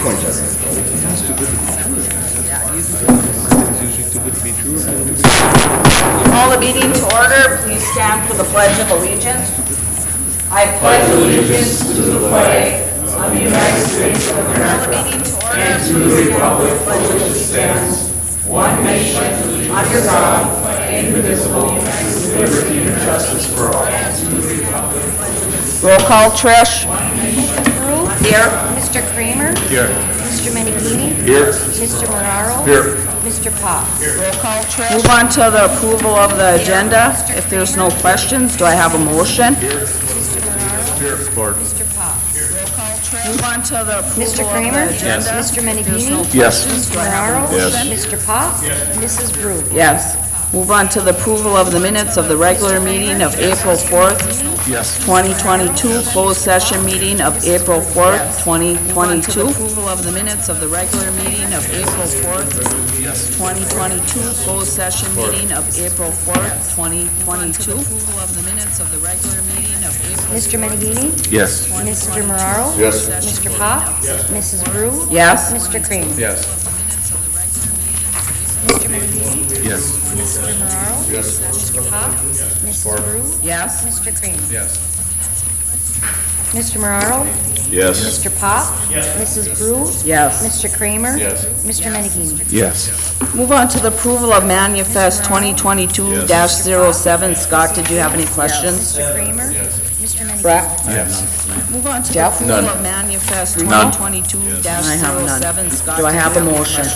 point, Jesse. Call the meeting to order. Please stand for the Pledge of Allegiance. I pledge allegiance to the flag of the United States of America and to the republic for which it stands, one nation, under God, indivisible, with liberty and justice for all. Roll call, Trish. Here. Mr. Kramer? Here. Mr. Meneghini? Here. Mr. Marraro? Here. Mr. Pop? Roll call, Trish. Move on to the approval of the agenda. If there's no questions, do I have a motion? Mr. Marraro? Here. Support. Mr. Pop? Move on to the approval Mr. of Kramer? the agenda. Mr. Meneghini? Yes. Mr. Marraro? Yes. Mr. Pop? Mrs. Brew? Yes. Move on to the approval of the minutes of the regular meeting of April 4th, Yes. 2022, closed session meeting of April 4th, 2022. Approval of the minutes of the regular meeting of April 4th, 2022, closed session meeting of April 4th, 2022. Approval of the minutes of the regular meeting of April. Mr. Meneghini? Yes. Mr. Marraro? Yes. Mr. Pop? Mrs. Brew? Yes. Mr. Kramer? Yes. Mr. Meneghini? Yes. Mr. Marraro? Yes. Mr. Pop? Mrs. Brew? Yes. Mr. Kramer? Yes. Mr. Marraro? Yes. Mr. Pop? Mrs. Brew? Yes. Mr. Kramer? Yes. Mr. Meneghini? Yes. Move on to the approval of manifest 2022-07. Scott, did you have any questions? Mr. Kramer? Mr. Meneghini? Brett? Yes. Move on to the Jeff? approval None. of manifest None. 2022-07. Scott, do I have a motion?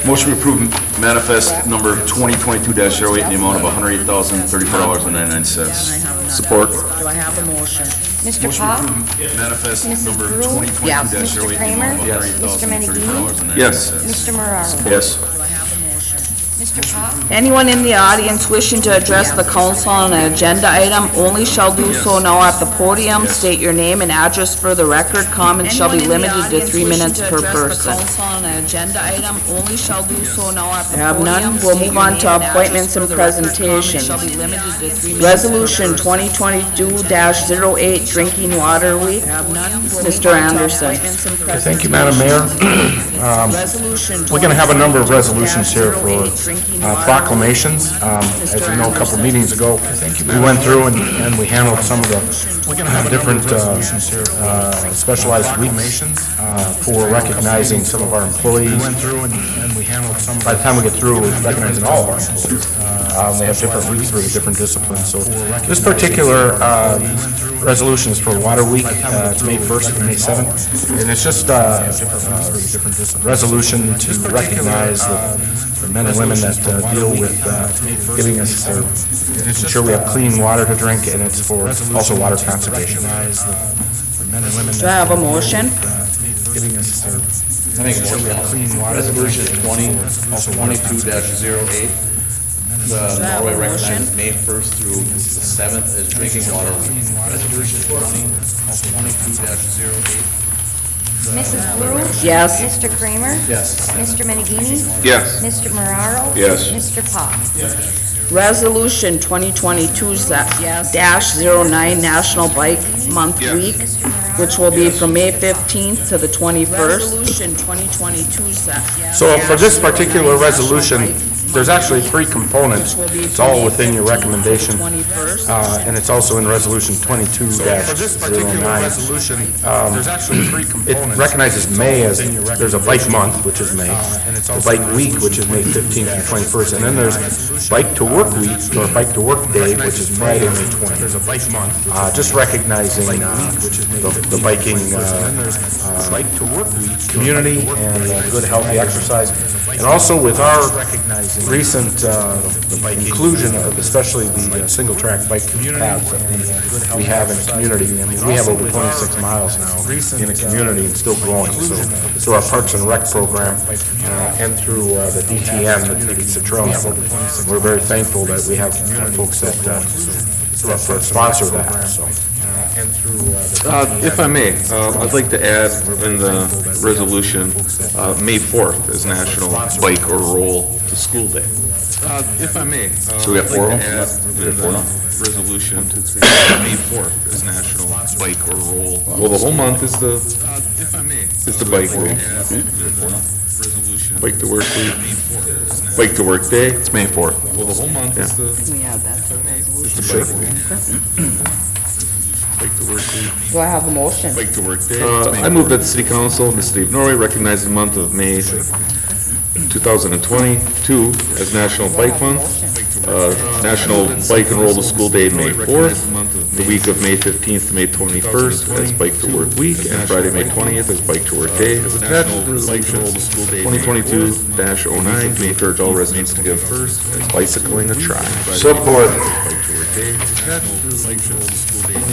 Motion to approve manifest number 2022-08 in the amount of $108,034.99. Support. Do I have a motion? Mr. Pop? Manifest Mrs. number Brew? 2022-08 Yes. in the Mr. amount Kramer? of Mr. Meneghini? $108,034.99. Yes. Mr. Marraro? Yes. Do I have a motion? Mr. Pop? Anyone in the audience wishing to address the council on an agenda item only shall do so now at the podium. State your name and address for the record. Comments shall be limited to 3 minutes per person. On an agenda item only shall do so now at the podium. Have none. We'll move on to appointments and presentations. Resolution 2022-08 Drinking Water Week. Mr. Anderson. Thank you, Madam Mayor. We're going to have a number of resolutions here for proclamations. As you know, a couple of meetings ago, we went through and we handled some of the different specialized weeks for recognizing some of our employees. By the time we get through, we're recognizing all of our employees. They have different weeks for different disciplines. So this particular resolution is for Water Week. It's May 1st to May 7th. And it's just a resolution to recognize the men and women that deal with giving us, ensure we have clean water to drink, and it's for also water conservation. Do I have a motion? I make a motion. Resolution 2022-08. Norway recognizes May 1st through the 7th as drinking water week. Resolution 2022-08. Mrs. Brew? Yes. Mr. Kramer? Yes. Mr. Meneghini? Yes. Mr. Marraro? Yes. Mr. Pop? Resolution 2022-09 National Bike Month Yes. Week, which will be from May 15th to the 21st. Resolution 2022. So for this particular resolution, there's actually 3 components. It's all within your recommendation, and it's also in Resolution 22-09. There's actually 3 components. It recognizes May as, there's a bike month, which is May, the bike week, which is May 15th to 21st, and then there's Bike to Work Week, or Bike to Work Day, which is Friday, May 20th. There's a bike month. Just recognizing the biking community and good healthy exercise. And also with our recent inclusion of especially the single-track bike paths that we have in the community. I mean, we have over 26 miles now in the community and still growing. So through our Parks and Rec program and through the DTN, the trail network, we're very thankful that we have folks that sponsor that. So. and through If I may, I'd like to add in the resolution, May 4th is National Bike or Roll to School Day. If I may. So we got four of them? In the resolution, May 4th is National Bike or Roll. Well, the whole month is the bike week. Bike to Work Week. Bike to Work Day, it's May 4th. Well, the whole month is the Can we add that to the resolution? is the bike week. Bike to Work Week. Do I have a motion? Bike to Work Day. I move that the City Council of the City of Norway recognize the month of May 2022 as National Bike Month, National Bike and Roll to School Day, May 4th, the week of May 15th to May 21st as Bike to Work Week, and Friday, May 20th as Bike to Work Day. As attached to the resolution 2022-09 to encourage all residents to give bicycling a try. Support.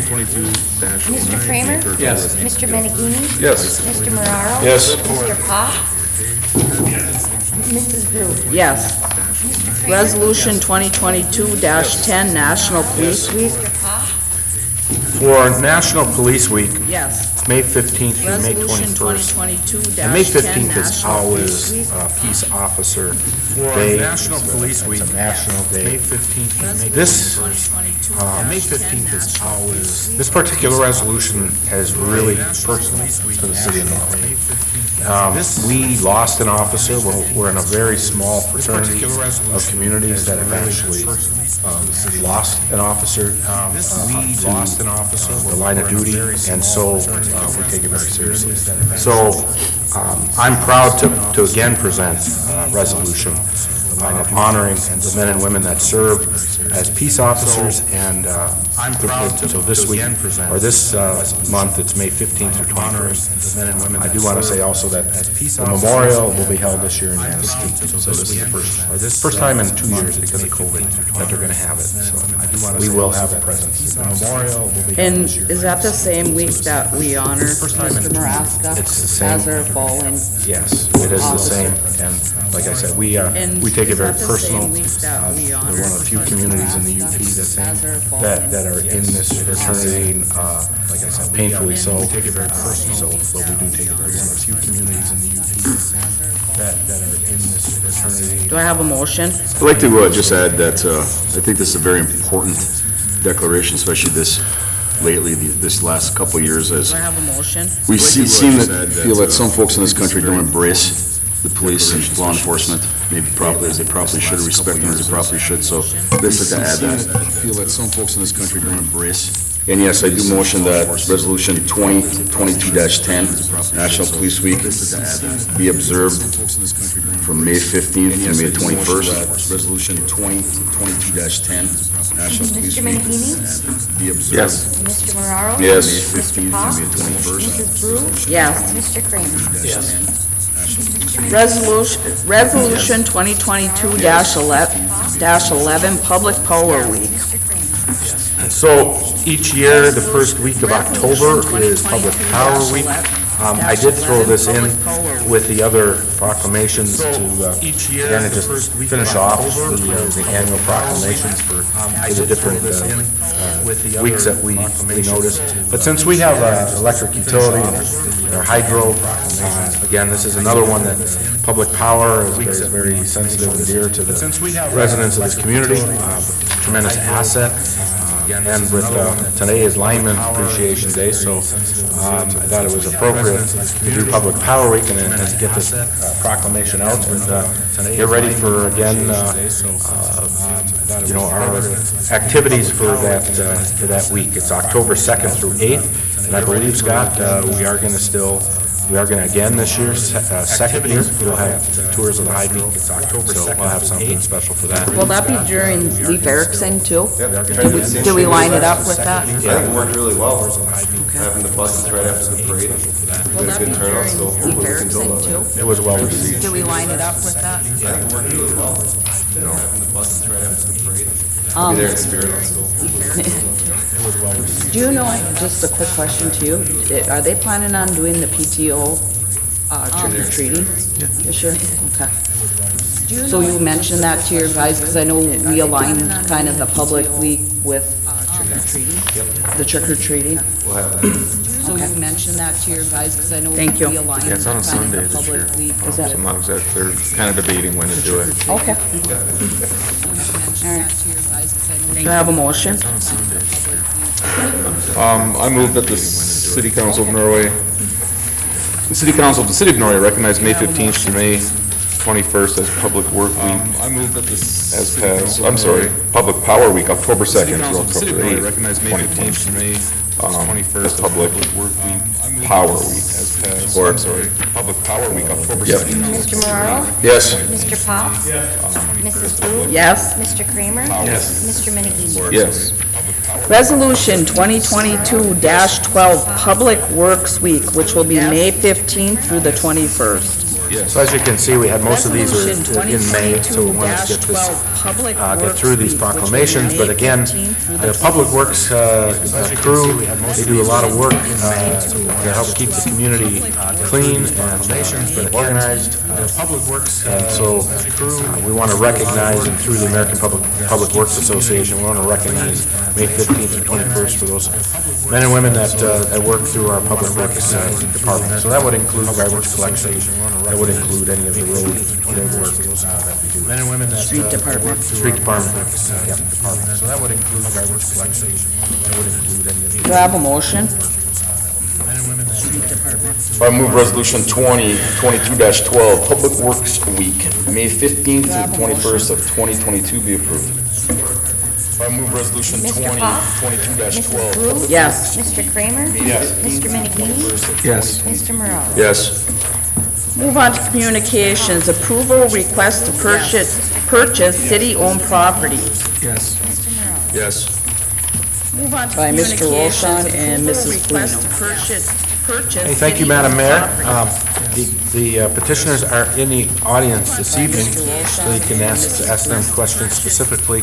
Mr. Kramer? Yes. Mr. Menegini? Yes. Mr. Moraro? Yes. Mr. Pop? Mrs. Brew? Yes. Resolution 2022-10, National Police Week. Mr. Pop? For National Police Week, Yes. May 15th through May Resolution 21st. 2022-10, And May 15th is National always Police Week. Peace Officer Day. National Police Week. It's a national day. May 15th. This, May 15th is always, this particular resolution is really personal to the city of Norway. We lost an officer. We're in a very small fraternity of communities that have actually lost an officer. We lost an officer. The line of duty, and so we take it very seriously. So I'm proud to again present a resolution honoring the men and women that serve as peace officers, and I'm proud to, so this week, or this month, it's May 15th through 21st. I do want to say also that the memorial will be held this year in Manistee, so this is the first time in 2 years because of COVID that they're going to have it, so we will have a presence. The memorial will be held And this year. is that the same week that we honor Mr. Maraska It's the same. as our fallen? Yes, it is the same, and like I said, we take it very personal. We're one of the few communities in the UP that are in this fraternity, like I said, painfully so. We take it very personal, so we do take it very, one of the few communities in the UP that are in this fraternity. Do I have a motion? I'd like to just add that I think this is a very important declaration, especially this lately, this last couple of years, as Do I have a motion? we seem to feel that some folks in this country don't embrace the police and law enforcement maybe properly as they probably should, respect them as they probably should, so I'd like to add that. I feel that some folks in this country don't embrace. And yes, I do motion that Resolution 2022-10, National Police Week, be observed from May 15th to May 21st. Resolution 2022-10, National Police Mr. Week, Menegini? be observed. Yes. Mr. Moraro? Yes. Mr. May 15th Pop? to May 21st. Mrs. Brew? Yes. Mr. Kramer? Resolution 2022-11, Public Power Week. So each year, the first week of October is Public Power Week. I did throw this in with the other proclamations to, again, just finish off the annual proclamations for the different weeks that we noticed. But since we have electric utility and our hydro, again, this is another one that public power is very sensitive and dear to the residents of this community, tremendous asset. And with today is Lineman Appreciation Day, so I thought it was appropriate to do Public Power Week and to get this proclamation out and get ready for, again, our activities for that week. It's October 2nd through 8th, and I believe, Scott, we are going to again this year, second year, we'll have tours of the High Peak. It's October 2nd. So we'll have something special for that. Will that be during Leaf Erikson too? Do we line it up with that? Yeah, it worked really well. Having the buses right after the parade. Will that be during Leaf Erikson too? It was well received. Do we line it up with that? Yeah, it worked really well. Having the buses right after the parade. Um, Be there in spirit also. Do you know, just a quick question to you, are they planning on doing the PTO trick or treating this year? Okay. So you mentioned that to your guys, because I know we aligned kind of the public week with The trick or treating? So you mentioned that to your guys, because I know Thank we you. aligned Yeah, it's on a kind of Sunday the this public year. week. Is that, I'm not exactly, they're kind of debating when to do it. okay. Mentioned that to your guys, because I know Do I have a motion? I move that the City Council of Norway, the City Council of the City of Norway recognize May 15th to May 21st as Public Work Week. I move that this. As past, I'm sorry, Public Power Week, October 2nd through October 8th. Recognize May 15th to May 21st, Public Work Week, Power Week, as past. Or, I'm sorry, Public Power Week, October 2nd. Mr. Morrow? Yes. Mr. Pop? Mrs. Booth? Yes. Mr. Kramer? Yes. Mr. Menninee? Yes. Resolution 2022-12, Public Works Week, which will be May 15th through the 21st. So as you can see, we had most of these are Resolution in May, so we wanted to get this, 2022-12, Public get Works through these Week, which will be proclamations, May but again, 15th through the the Public Works crew, they do a lot of work to help keep the community clean and organized. And so we want to recognize, and through the American Public Works Association, we want to recognize May 15th and 21st for those men and women that work through our Public Works department. So that would include garbage collection, that would include any of the road work that we do. Men and women that Street Department. Street Department, yeah, department. So that would include garbage collection, that would include any of the. Do I have a motion? I move resolution 2022-12, Public Works Week, May 15th to the 21st of 2022 be approved. I move resolution Mr. Pop? 2022-12. Mrs. Booth? Yes. Mr. Kramer? Yes. Mr. Menninee? Yes. Mr. Morrow? Yes. Move on to communications, approval request to purchase city-owned property. Yes. Mr. Morrow? Yes. Move on to By Mr. communications, Roshan and approval Mrs. request to Bruno. purchase Hey, thank you, city-owned Madam Mayor. property. The petitioners are in the audience this evening, so you can ask them questions specifically.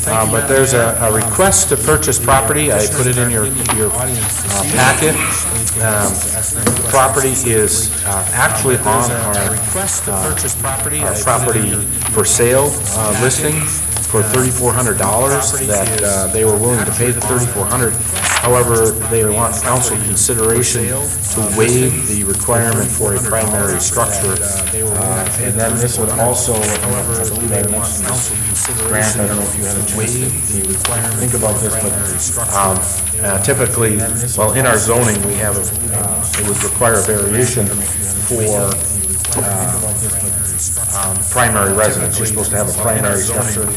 But there's a request to purchase property. I put it in your packet. The property is actually on our property for sale listing for $3,400, that they were willing to pay the $3,400. However, they want council consideration to waive the requirement for a primary structure. And then this would also, I believe I mentioned Grant, I don't know if you had a chance to think about this, but typically, well, in our zoning, we have, it would require a variation for primary residence. You're supposed to have a primary structure in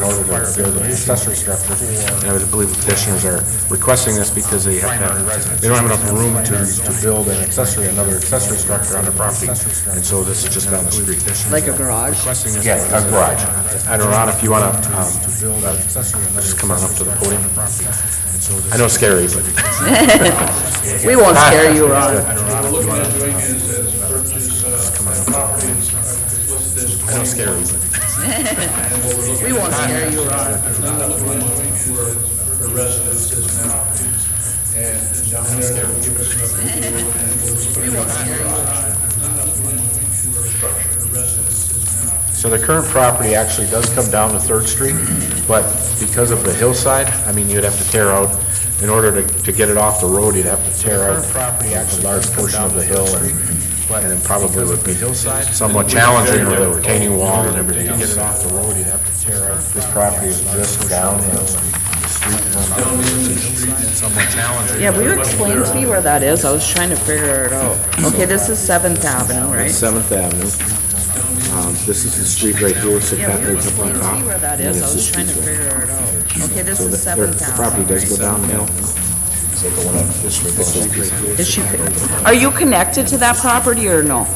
order to build an accessory structure. And I would believe the petitioners are requesting this because they have they don't have enough room to build another accessory structure on their property. And so this is just down the street. Like a garage? Yeah, a garage. I don't know, Ron, if you want to just come on up to the podium. I know it's scary, but. We won't scare you, Ron. I know it's scary, but. We won't scare you, Ron. So the current property actually does come down to 3rd Street, but because of the hillside, I mean, you'd have to tear out, in order to get it off the road, you'd have to tear out a large portion of the hill, and it probably would be somewhat challenging with a retaining wall and everything else. To get it off the road, you'd have to tear out. This property is just downhill. Yeah, will you explain to me where that is? I was trying to figure it out. Okay, this is 7th Avenue, right? 7th Avenue. This is the street right here, so Yeah, will you Patrick's up on explain to top. me where that and is? I it's was the trying to street right figure it out. Okay, this is The 7th property Avenue. does go down the hill. Is she, are you connected to that property or no?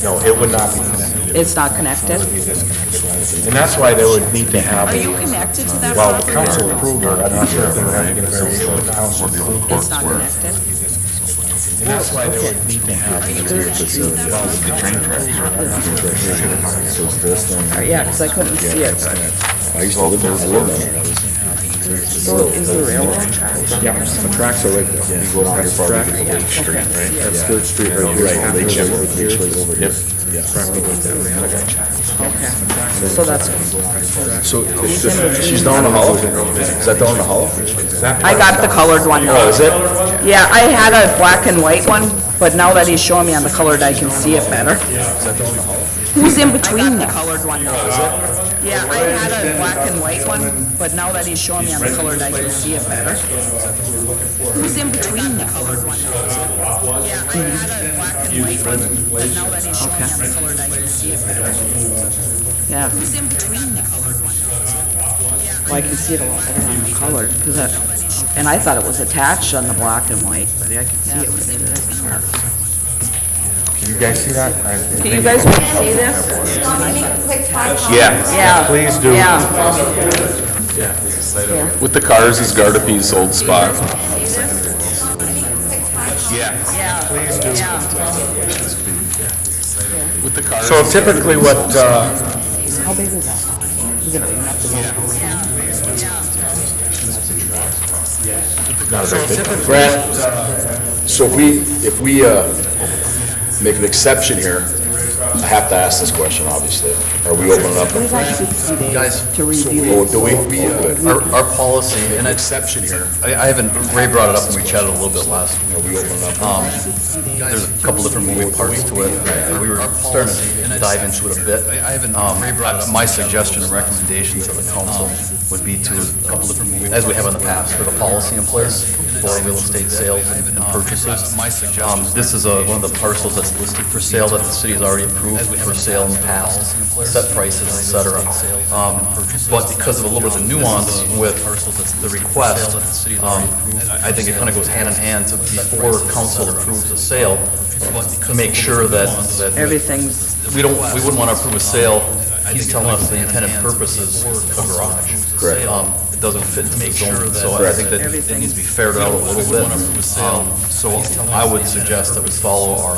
No, it would not be connected. It's not connected? And that's why they would need to have, Are you connected to that well, the property? council approved it, I'm not sure if they would have to get a variation, but the council approved it. It's not connected? And that's why they would need to have. Yeah, because I couldn't see it. I used to live there. So is the railroad track? Yeah, the tracks are right there. You go down here, probably to Lake Street, right? That's Third Street right here. Right, Lake Street over here. Okay. So that's, So it's just, she's down in the hollow? Is that down in the hollow? I got the colored one now. Oh, is it? Yeah, I had a black and white one, but now that he's showing me on the colored, I can see it better. Who's in between the colored one now? Yeah, I had a black and white one, but now that he's showing me on the colored, I can see it better. Who's in between the colored one now? Yeah, I had a black and white one, but now that he's showing me on the colored, I can see it better. Yeah. Who's in between the colored one now? Well, I can see it a lot better on the colored, because and I thought it was attached on the black and white, but I can see it with it. Can you guys see that? Can you guys see this? Yeah. Yeah. Please do. Yeah. With the cars is Gardapi's old spot. Yeah. Yeah. Please do. Yeah. With the cars. So typically what, How big is that? Is it big enough to go? Grant, so if we make an exception here, I have to ask this question, obviously. Are we opening up? There's like 60 days Guys, to review. Oh, do we? our policy, and it's, Exception here. I haven't, Ray brought it up and we chatted a little bit last. Are we opening up? There's a couple different moving parts to it. We were starting to dive into it a bit. My suggestion and recommendation to the council would be to, as we have in the past, for the policy in place for real estate sales and purchases. This is one of the parcels that's listed for sale that the city has already approved for sale in the past, set prices, et cetera. But because of a little bit of the nuance with the request, I think it kind of goes hand in hand to before council approves a sale, to make sure that Everything's, we wouldn't want to approve a sale. He's telling us the intended purpose is a garage. Correct. It doesn't fit the zone, so I think that it needs to be faired out a little bit. So I would suggest that we follow our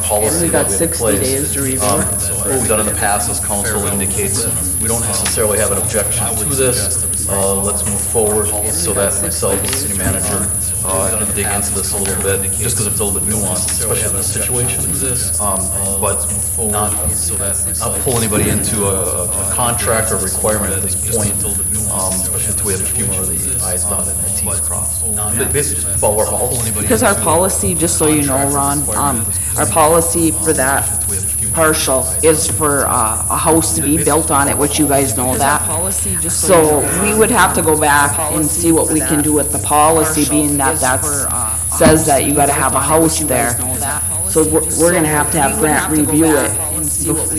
policy we that got we have in 60 place. days to review. What we've done in the past, as council indicates, we don't necessarily have an objection to this. Let's move forward so that myself as city manager can dig into this a little bit, just because it's a little bit nuanced, especially in this situation. But not pull anybody into a contract or requirement at this point, especially until we have a few more of the I's dotted and T's crossed. But basically, just follow our policy. because our policy, just so you know, Ron, our policy for that partial is for a house to be built on it, which you guys know that. So we would have to go back and see what we can do with the policy, being that says that you gotta have a house there. So we're gonna have to have Grant review it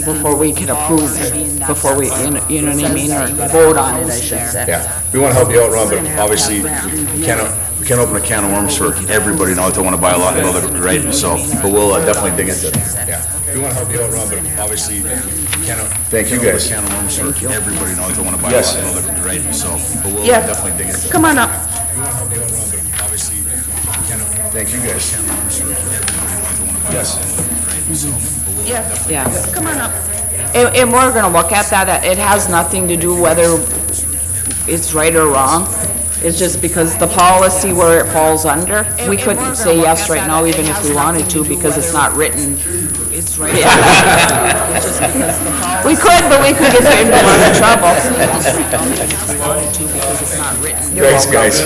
before we can approve it, before we, you know what I mean, or vote on it, I should say. Yeah, we want to help you out, Ron, but obviously, we can't open a can of worms for everybody now that want to buy a lot and know that we're right, so, but we'll definitely dig into it. Yeah, we want to help you out, Ron, but obviously, we can't. Thank you, guys. Can of worms for everybody now that want to buy a lot and know that we're right, so, but we'll Yeah. definitely dig into it. Come on up. Thank you, guys. Yes. Yeah, come on up. And we're gonna look at that, it has nothing to do whether it's right or wrong. It's just because the policy where it falls under, we couldn't say yes right now even if we wanted to because it's not written. It's right. We could, but we could get in a lot of trouble. Thanks, guys.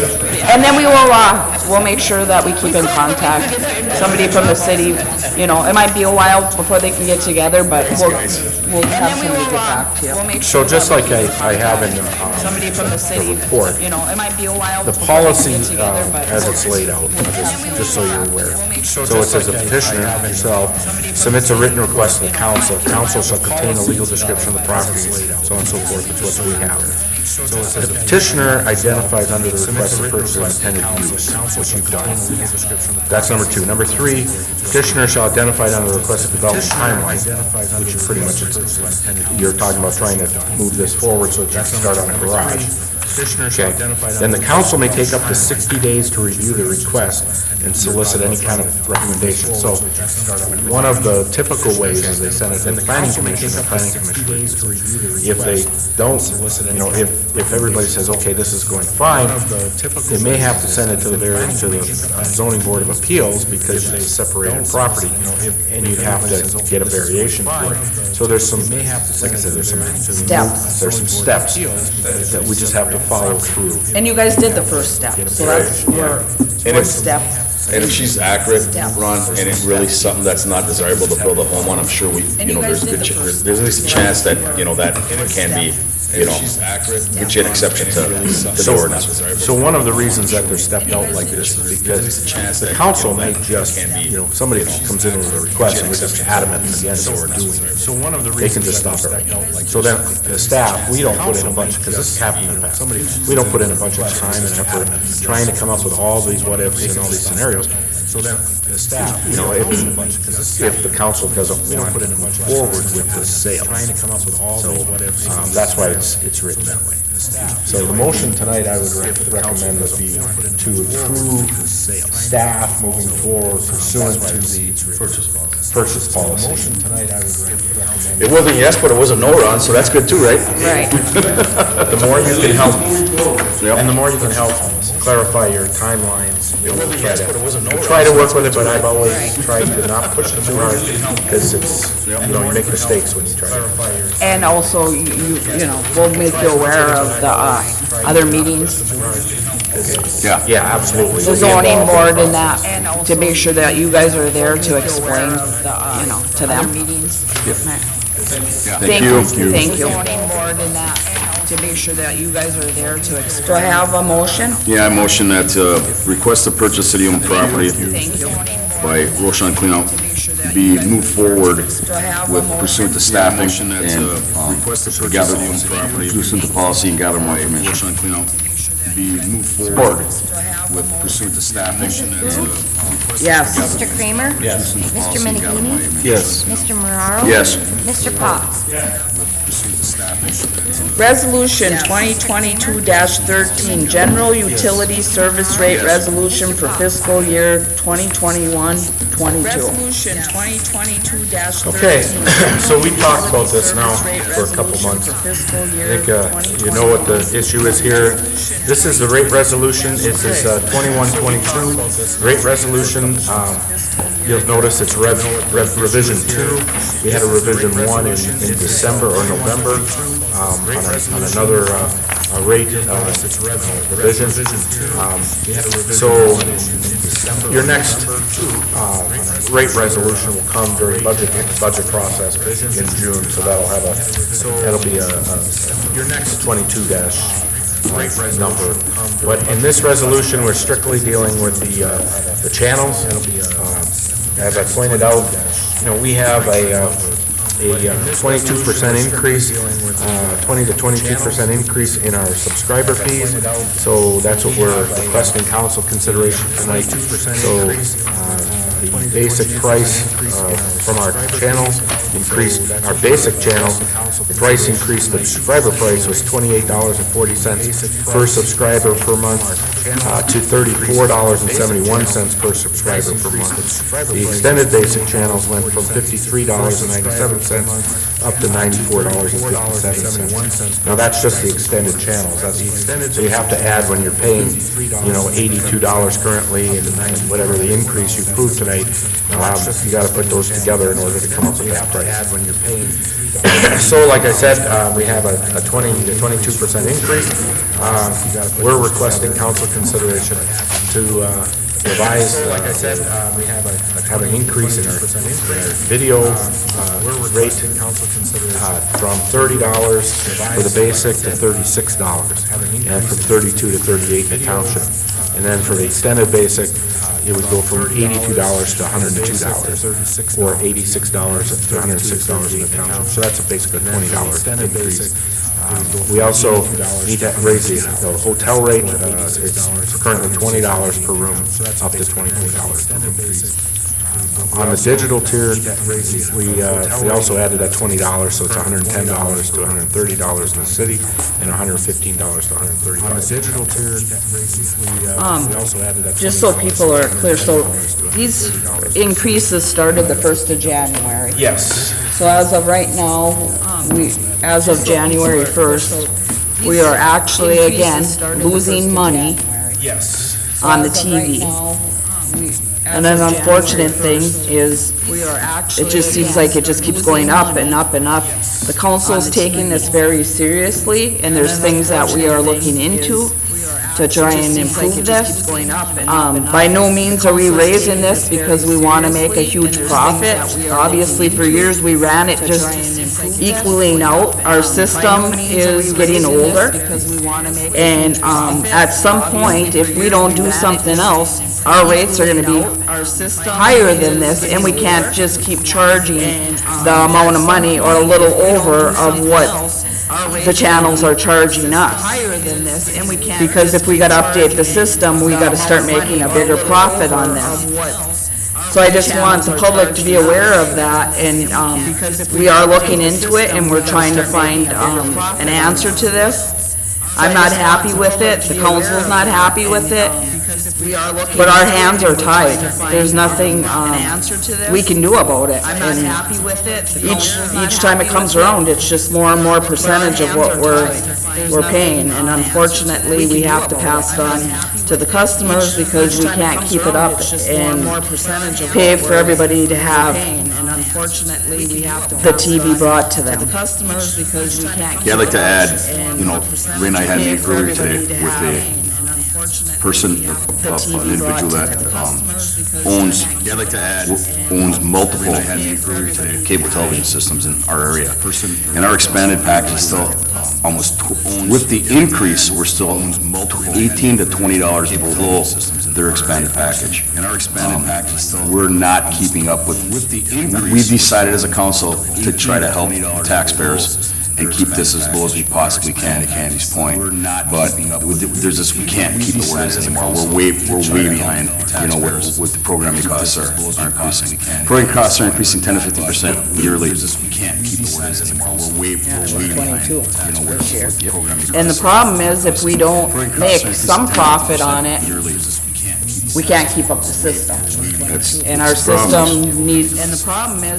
And then we'll make sure that we keep in contact. Somebody from the city, you know, it might be a while before they can get together, but we'll have somebody get back to you. So just like I have in Somebody from the city, report, you know, it might be a while. the before they can policy get together, but as it's laid out, just so you're aware. So it says a petitioner himself submits a written request to the council. Council shall contain a legal description of the property, so on and so forth, which is what we have. The petitioner identifies under the request of purchase of intended use, which you've done. That's number 2. Number 3, petitioner shall identify under the request of development timeline, which is pretty much, you're talking about trying to move this forward so that you can start on a garage. Okay. Then the council may take up to 60 days to review the request and solicit any kind of recommendation. So one of the typical ways is they send it to the planning commission, if they don't, you know, if everybody says, okay, this is going fine, they may have to send it to the zoning board of appeals because they separated property, and you'd have to get a variation for it. So there's some, like I said, there's some steps that we just have to follow through. And you guys did the first step, so that's your fourth step. And if she's accurate, Ron, and it's really something that's not desirable to build a home on, I'm sure we, you know, there's a good, there's at least a chance that, you know, that can be, you know, get you an exception to the ordinance. So one of the reasons that they're stepped out like this is because the council may just, you know, somebody comes in with a request and we're just adamant against what we're doing. So one of the reasons they can just stop it right now. So then the staff, we don't put in a bunch, because this has happened in the past, we don't put in a bunch of time and effort trying to come up with all these what ifs and all these scenarios. So then the staff, you know, if the council doesn't want to move forward with this sale. So that's why it's written that way. So the motion tonight, I would recommend would be to approve staff moving forward pursuant to the purchase policy. Motion tonight, I would recommend. It wasn't yes, but it wasn't no, Ron, so that's good too, right? Right. The more you can help, and the more you can help clarify your timelines, we'll try to work with it, but I've always tried to not push it too hard, because it's, you know, you make mistakes when you try to. And also, you know, we'll make you aware of the other meetings, Yeah, absolutely. the zoning board and that, to make sure that you guys are there to explain, you know, to them. Thank you. Thank you. Zoning board and that, to make sure that you guys are there to explain. Do I have a motion? Yeah, I motion that, request to purchase city-owned property Thank you. by Roshan Cleanout be moved forward with pursuant to staffing and, gather, pursuant to policy and gather more information. Be moved forward with pursuant to staffing and, Yes. Mr. Kramer? Yes. Mr. Menegini? Yes. Mr. Moraro? Yes. Mr. Potts? Resolution 2022-13, General Utility Service Rate Resolution for fiscal year 2021-22. Resolution 2022-13. Okay, so we talked about this now for a couple months. I think you know what the issue is here. This is the rate resolution. It is 21-22 rate resolution. You'll notice it's revision 2. We had a revision 1 in December or November on another rate revision. So your next rate resolution will come during budget process in June. So that'll be your next 22- number. But in this resolution, we're strictly dealing with the channels. As I pointed out, you know, we have a 22% increase, 20 to 22% increase in our subscriber fees. So that's what we're requesting council consideration tonight. So the basic price from our channels increased, our basic channels, the price increased, the subscriber price was $28.40 per subscriber per month to $34.71 per subscriber per month. The extended basic channels went from $53.97 up to $94.57. Now that's just the extended channels. That's the extended. So you have to add when you're paying, you know, $82 currently and whatever the increase you approved tonight. You got to put those together in order to come up with that price. So, like I said, we have a 20 to 22% increase. We're requesting council consideration to revise, like I said, we have an increase in our video rate from $30 for the basic to $36, and from $32 to $38 in the township. And then for the extended basic, it would go from $82 to $102, or $86 to $106 in the township. So that's basically a $20 increase. We also need to raise the hotel rate. It's currently $20 per room, up to $24 per room. On the digital tier, we also added that $20, so it's $110 to $130 in the city, and $115 to $130. On the digital tier, we also added that. Just so people are clear, so these increases started the 1st of January. Yes. So as of right now, as of January 1st, we are actually, again, losing money Yes. on the TV. And an unfortunate thing is, it just seems like it just keeps going up and up and up. The council's taking this very seriously, and there's things that we are looking into to try and improve this. By no means are we raising this because we want to make a huge profit. Obviously, for years, we ran it just equaling out. Our system is getting older, and at some point, if we don't do something else, our rates are going to be higher than this, and we can't just keep charging the amount of money or a little over of what the channels are charging us. Because if we gotta update the system, we gotta start making a bigger profit on this. So I just want the public to be aware of that, and, we are looking into it, and we're trying to find, an answer to this. I'm not happy with it, the council's not happy with it, but our hands are tied. There's nothing, we can do about it. And each time it comes around, it's just more and more percentage of what we're paying. And unfortunately, we have to pass it on to the customers because we can't keep it up and pay for everybody to have the TV brought to them. Yeah, I'd like to add, Ray and I had a meeting earlier today with a person, an individual that owns multiple cable television systems in our area. And our expanded package is still almost, with the increase, we're still $18 to $20 below their expanded package. We're not keeping up with the increase. We decided as a council to try to help taxpayers and keep this as low as we possibly can, to Candy's point. But there's this, we can't keep it where it is anymore. We're way behind, what the programming costs are increasing. Programming costs are increasing 10 to 15% yearly. We can't keep it where it is anymore. We're way behind, And the problem is, if we don't make some profit on it, we can't keep up the system. And our system needs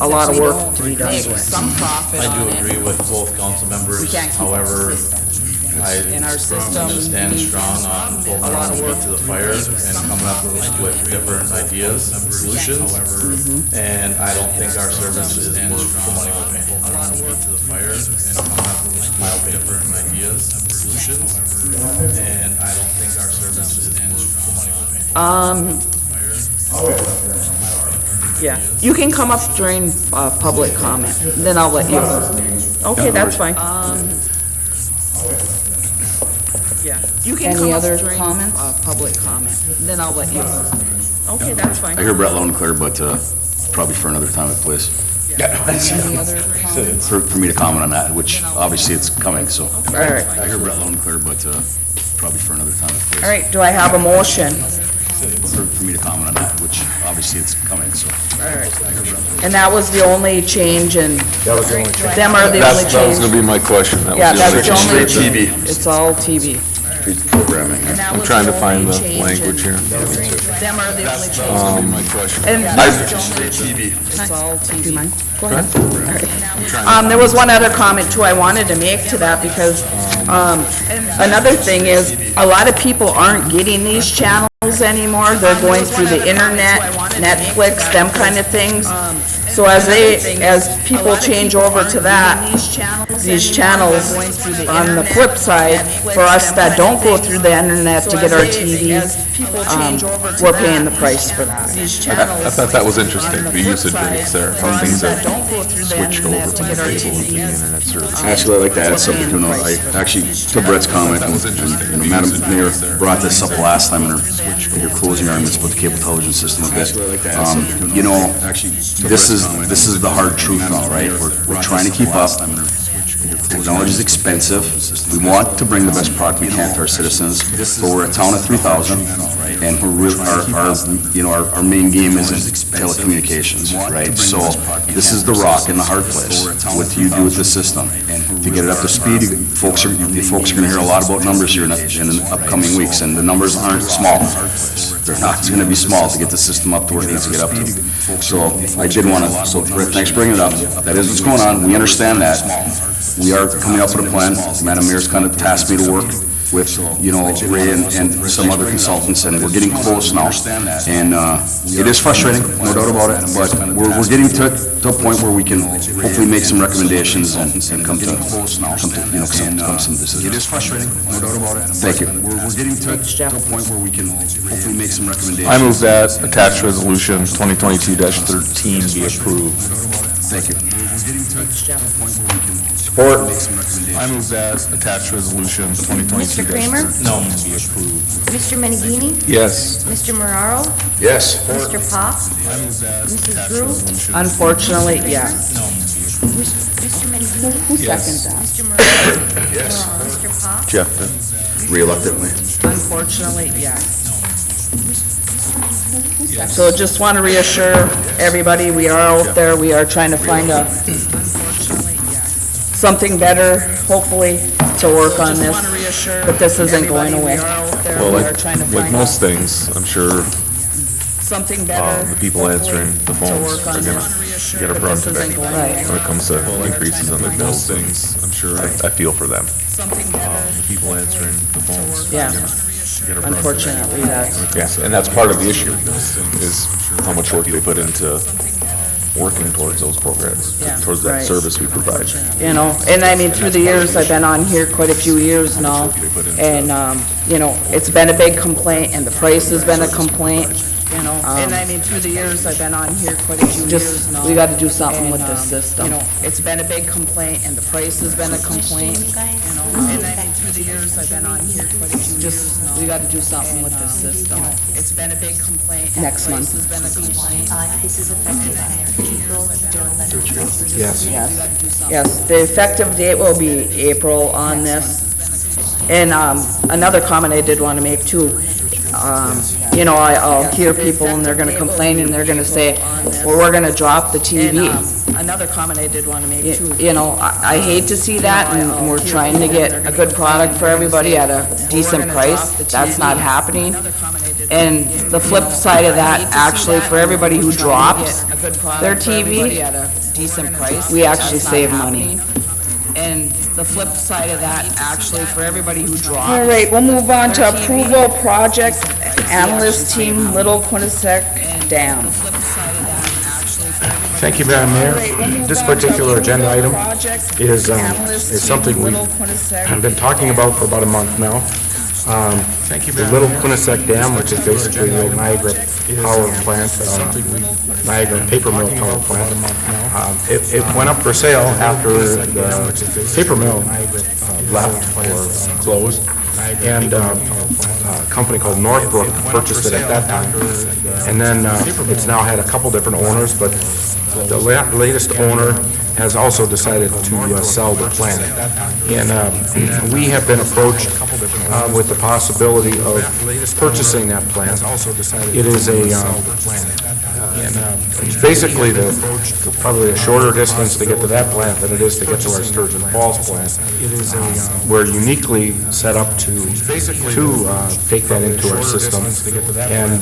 a lot of work to be done. I do agree with both council members, however, I stand strong on both our feet to the fire and coming up with different ideas and solutions. And I don't think our service is worth the money we're paying. Different ideas and solutions, and I don't think our service is worth the money we're paying. Yeah, you can come up during, public comment, then I'll let you. Okay, that's fine. Yeah, you can come up during, public comment, then I'll let you. Okay, that's fine. I hear Brett loud and clear, but probably for another time and place. For me to comment on that, which obviously it's coming, so. All right. I hear Brett loud and clear, but probably for another time and place. All right, do I have a motion? For me to comment on that, which obviously it's coming, so. And that was the only change, and That was the only change. them are the only That was change. gonna be my question. That Yeah, was that's the only only change. change. It's all TV. Programming. I'm trying to find the language here. Them are the only change. My question. And it's all TV. Go ahead. There was one other comment too I wanted to make to that, because, another thing is, a lot of people aren't getting these channels anymore. They're going through the internet, Netflix, them kind of things. So as people change over to that, these channels, on the flip side, for us that don't go through the internet to get our TVs, we're paying the price for that. I thought that was interesting, the usage rates there, how things have switched over from the cable into the internet service. Actually, I'd like to add something to to Brett's comment, and Madam Mayor brought this up last time in your closing arguments about the cable television system a bit. This is the hard truth now, right? We're trying to keep up. Technology is expensive. We want to bring the best product we can to our citizens, but we're a town of 3,000, and our main game isn't telecommunications, right? So this is the rock in the hard place. What do you do with the system? To get it up to speed, folks are gonna hear a lot about numbers here in the upcoming weeks, and the numbers aren't small. They're not gonna be small to get the system up to where it needs to get up to. So I did wanna, Rick, thanks for bringing it up. That is what's going on. We understand that. We are coming up with a plan. Madam Mayor's kind of tasked me to work with, Ray and some other consultants, and we're getting close now. And it is frustrating, no doubt about it, but we're getting to a point where we can hopefully make some recommendations and come to some decisions. It is frustrating, no doubt about it. Thank you. We're getting to a point where we can hopefully make some recommendations. I move that attached resolution 2022-13 be approved. Thank you. Support. I move that attached resolution 2022-13 Mr. Kramer? No. Be approved. Mr. Menegini? Yes. Mr. Moraro? Yes. Mr. Pop? Mrs. Drew? Unfortunately, yes. Mr. Menegini? Who seconds that? Mr. Moraro? Yes. Mr. Pop? Jeff. Reluctantly. Unfortunately, yes. So just want to reassure everybody, we are out there, we are trying to find something better, hopefully, to work on this, but this isn't going away. Well, like most things, I'm sure Something better. the people answering the phones are gonna get a brunt of it. Right. When it comes to increases on the bill things, I'm sure I feel for them. Something better. The people answering the phones are Yeah. gonna get a brunt of it. Unfortunately, that's, Yeah, and that's part of the issue, is how much work they put into working towards those programs, Yeah, towards that right. service we provide. and I mean, through the years, I've been on here quite a few years now, and, it's been a big complaint, and the price has been a complaint, and I mean, through the years, I've been on here quite a few years now. We gotta do something with this system. It's been a big complaint, and the price has been a complaint, and I mean, through the years, I've been on here quite a few years now. We gotta do something with this system. It's been a big complaint. Next month. Has been a complaint. This is effective on April during the. Yes. Yes, the effective date will be April on this. And another comment I did want to make too, I'll hear people and they're going to complain and they're going to say, well, we're going to drop the TV. Another comment I did want to make too. I hate to see that, and we're trying to get a good product for everybody at a decent price. That's not happening. And the flip side of that, actually, for everybody who drops their TV, at a decent price, we actually save money. And the flip side of that, actually, for everybody who drops. All right, we'll move on to approval project analyst team Little Quinnipiac Dam. Thank you, Madam Mayor. This particular agenda item is something we've been talking about for about a month now. The Little Quinnipiac Dam, which is basically the old Niagara power plant, Niagara paper mill power plant. It went up for sale after the paper mill left or closed, and a company called Northbrook purchased it at that time. And then it's now had a couple different owners, but the latest owner has also decided to sell the plant. And we have been approached with the possibility of purchasing that plant. It is basically probably a shorter distance to get to that plant than it is to get to our Sturgeon Falls plant. We're uniquely set up to take that into our system. And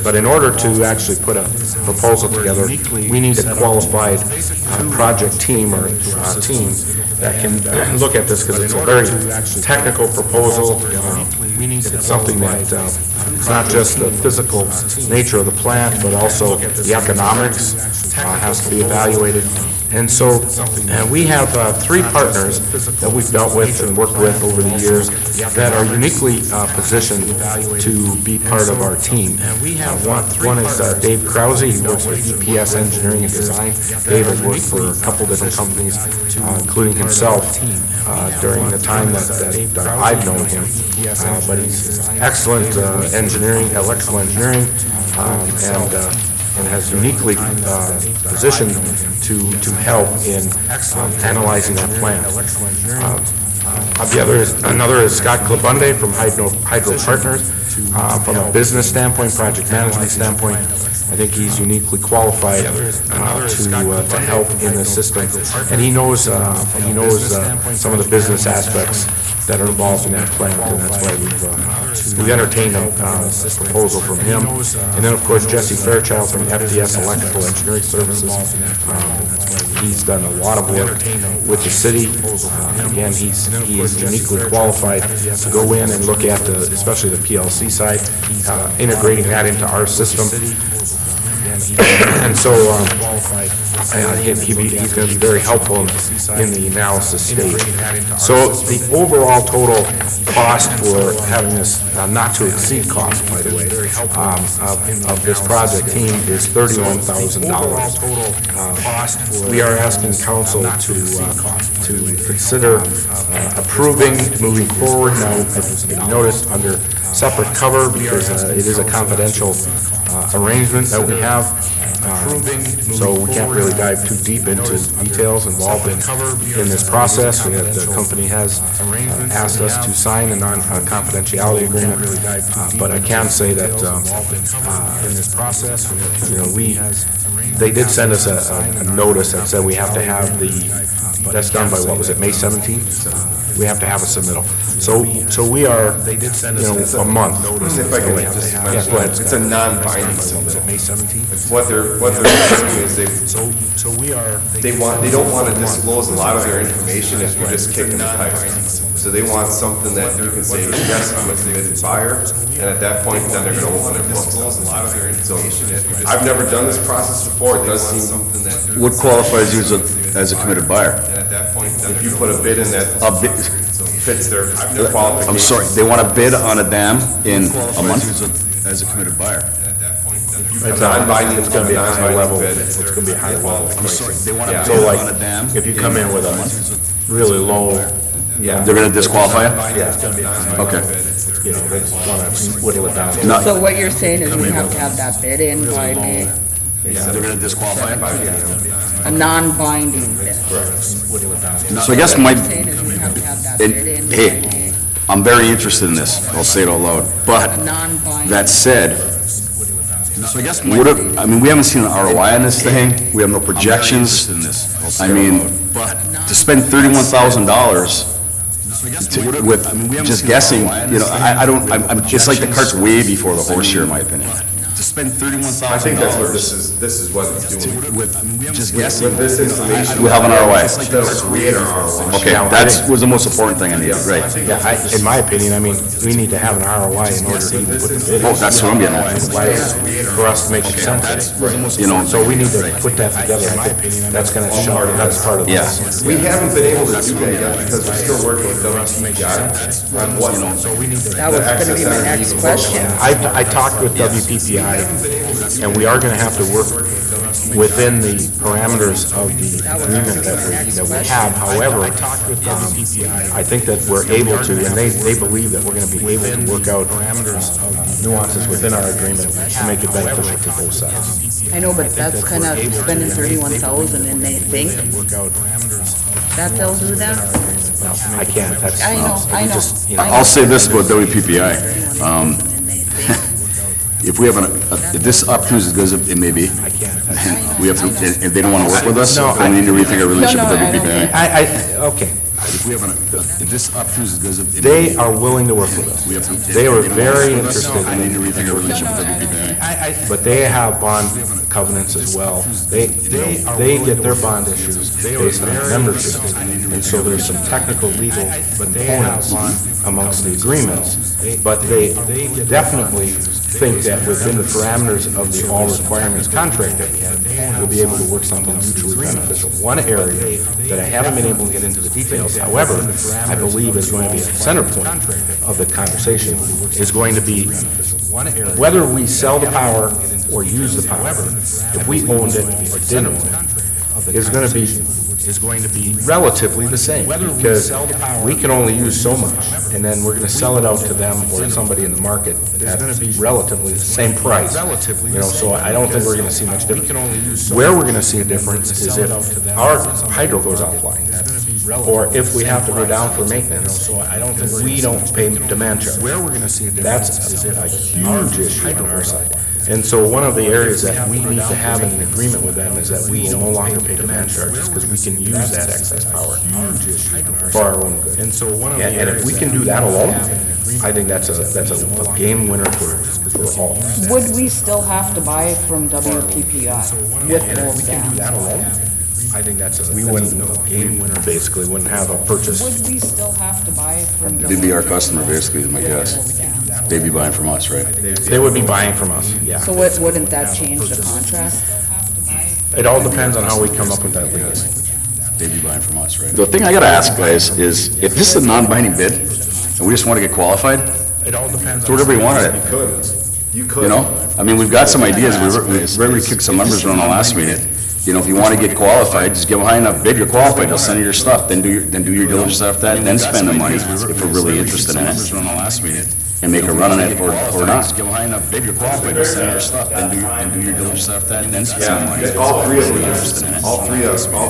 but in order to actually put a proposal together, we need a qualified project team or team that can look at this, because it's a very technical proposal. It's something that it's not just the physical nature of the plant, but also the economics has to be evaluated. And so we have three partners that we've dealt with and worked with over the years that are uniquely positioned to be part of our team. One is Dave Krause. He works with EPS Engineering and Design. Dave has worked for a couple different companies, including himself, during the time that I've known him. But he's excellent engineering, electrical engineering, and and has uniquely positioned to help in analyzing that plan. Another is Scott Klabunde from Hydro Partners. From a business standpoint, project management standpoint, I think he's uniquely qualified to help in this system, and he knows some of the business aspects that are involved in that plan, and that's why we've entertained a proposal from him. And then, of course, Jesse Fairchild from FDS Electrical Engineering Services. He's done a lot of work with the city. Again, he is uniquely qualified to go in and look at especially the PLC side, integrating that into our system. And so he's going to be very helpful in the analysis stage. So the overall total cost for having this not to exceed cost, by the way, of this project team is $31,000. We are asking council to consider approving moving forward. Now, if you notice, under separate cover, because it is a confidential arrangement that we have, so we can't really dive too deep into details involved in this process. The company has asked us to sign a confidentiality agreement, but I can say that in this process, they did send us a notice that said we have to have that's done by, what was it, May 17th? We have to have a submittal. So we are, a month. If I can just mention, it's a non-binding submittal. May 17th? What they're saying is they don't want to disclose a lot of their information if you just kick them the tires. So they want something that you can say, yes, I'm a committed buyer, and at that point, then they're going to open their books. So I've never done this process before. It does seem something that. What qualifies you as a committed buyer? And at that point, if you put a bid in that fits their qualifications. I'm sorry, they want to bid on a dam in a month? As a committed buyer. It's non-binding, it's going to be a high level, it's going to be a high level. I'm sorry, they want to So bid like, on a dam? if you come in with a really low, They're going to disqualify you? yeah, it's going to be a high level. Okay. They just want to whittle it down. Not- So what you're saying is we have to have that bid in by May, They're going to disqualify you? a non-binding bid. So I guess my, Saying is we have to have that and, bid in by hey, May, I'm very interested in this, I'll say it out loud, but a non-binding. that said, so I guess we haven't seen an ROI on this thing, we have no projections. I mean, to spend $31,000 with just guessing, it's like the cart's way before the horse here, in my opinion. To spend $31,000. I think that's what this is what it's doing. Just guessing. With this information. We have an ROI. Does create an ROI. Okay, that was the most important thing I needed, right? Yeah, in my opinion, we need to have an ROI in order to even put the bid in. Oh, that's what I'm getting at. For us to make sense. So we need to put that together, in my opinion, that's going to show, that's part of this. Yeah. We haven't been able to do that yet because we're still working with WPPI on what. That was gonna be my next question. I talked with WPPI, and we are going to have to work within the parameters of the agreement that we have. However, I think that we're able to, and they believe that we're going to be able to work out nuances within our agreement to make it beneficial to both sides. I know, but that's kind of spending 31,000 and they think that they'll do that? I can't, that's. I know. I'll say this about WPPI. If we have if this opportunity is good as it may be, we have to, if they don't want to work with us, then we need to rethink our relationship with WPPI. Okay. If we have if this opportunity is good as it may be. They are willing to work with us. They were very interested I need to rethink our relationship with WPPI. but they have bond covenants as well. They get their bond issues based on membership, and so there's some technical legal components amongst the agreements, but they definitely think that within the parameters of the all requirements contract that we have, we'll be able to work something mutually beneficial. One area that I haven't been able to get into the details, however, I believe is going to be a center point of the conversation, is going to be whether we sell the power or use the power, if we owned it or didn't own it, is going to is going to be relatively the same, because we can only use so much, and then we're gonna sell it out to them or somebody in the market at relatively the same price. You know, so I don't think we're gonna see much difference. Where we're gonna see a difference is if our hydro goes offline, or if we have to go down for maintenance, we don't pay demand charge. Where we're gonna see a difference. That's a huge issue on our side. And so one of the areas that we need to have in an agreement with them is that we no longer pay demand charges, because we can use that excess power for our own good. And if we can do that alone, I think that's a game winner for all. Would we still have to buy from WPPI with both dams? I think we wouldn't, game winner basically, wouldn't have a purchase. Would we still have to buy from? They'd be our customer, basically, is my guess. They'd be buying from us, right? They would be buying from us, yeah. So wouldn't that change the contract? It all depends on how we come up with that legally. They'd be buying from us, right? The thing I gotta ask, guys, is if this is a non-binding bid, and we just wanna get qualified, It all depends. do whatever you want at it. You could. You know? I mean, we've got some ideas, we've already kicked some numbers around the last meeting. You know, if you wanna get qualified, just give a high enough bid, you're qualified, they'll send you your stuff, then do your diligence after that, then spend the money, if we're really interested in it. And make a run on it or not. Give a high enough bid, you're qualified, they'll send you your stuff, then do your diligence after that, then spend the money. Yeah, all three of them, all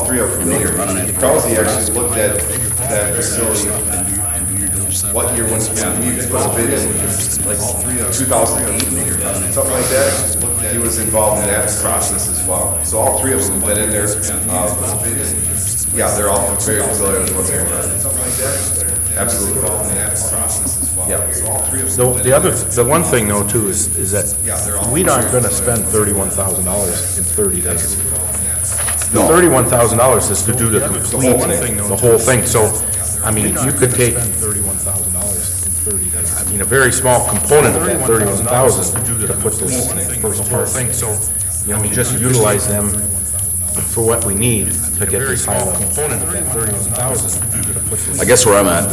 three are familiar. Krause actually looked at that facility, what year when we put a bid in, like 2008, something like that. He was involved in that process as well. So all three of them have been in there. Yeah, they're all very familiar with what's going on. Absolutely. Yeah. The one thing though too is that we aren't gonna spend $31,000 in 30 days. The $31,000 is to do the complete thing, the whole thing, so, I mean, you could take $31,000 in 30 days. I mean, a very small component of that 31,000 to put this first whole thing, so, you know, we just utilize them for what we need to get this high level. Component of that 31,000. I guess where I'm at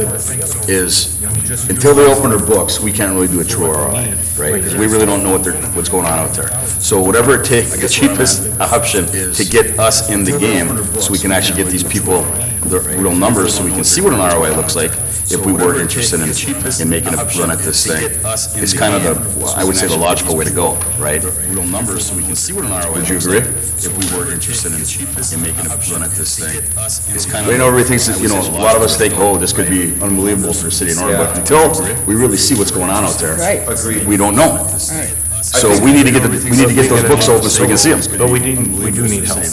is, until they open their books, we can't really do a true ROI, right? Because we really don't know what's going on out there. So whatever it takes, the cheapest option to get us in the game, so we can actually get these people the real numbers, so we can see what an ROI looks like, if we were interested in making a run at this thing. It's kind of I would say the logical way to go, right? Real numbers, so we can see what an ROI. Would you agree? If we were interested in making a run at this thing. It's kind of. We know everything thinks, you know, a lot of us think, oh, this could be unbelievable for the city of Norway, but until we really see what's going on out there, we don't know. So we need to get those books open so we can see them. But we do need help.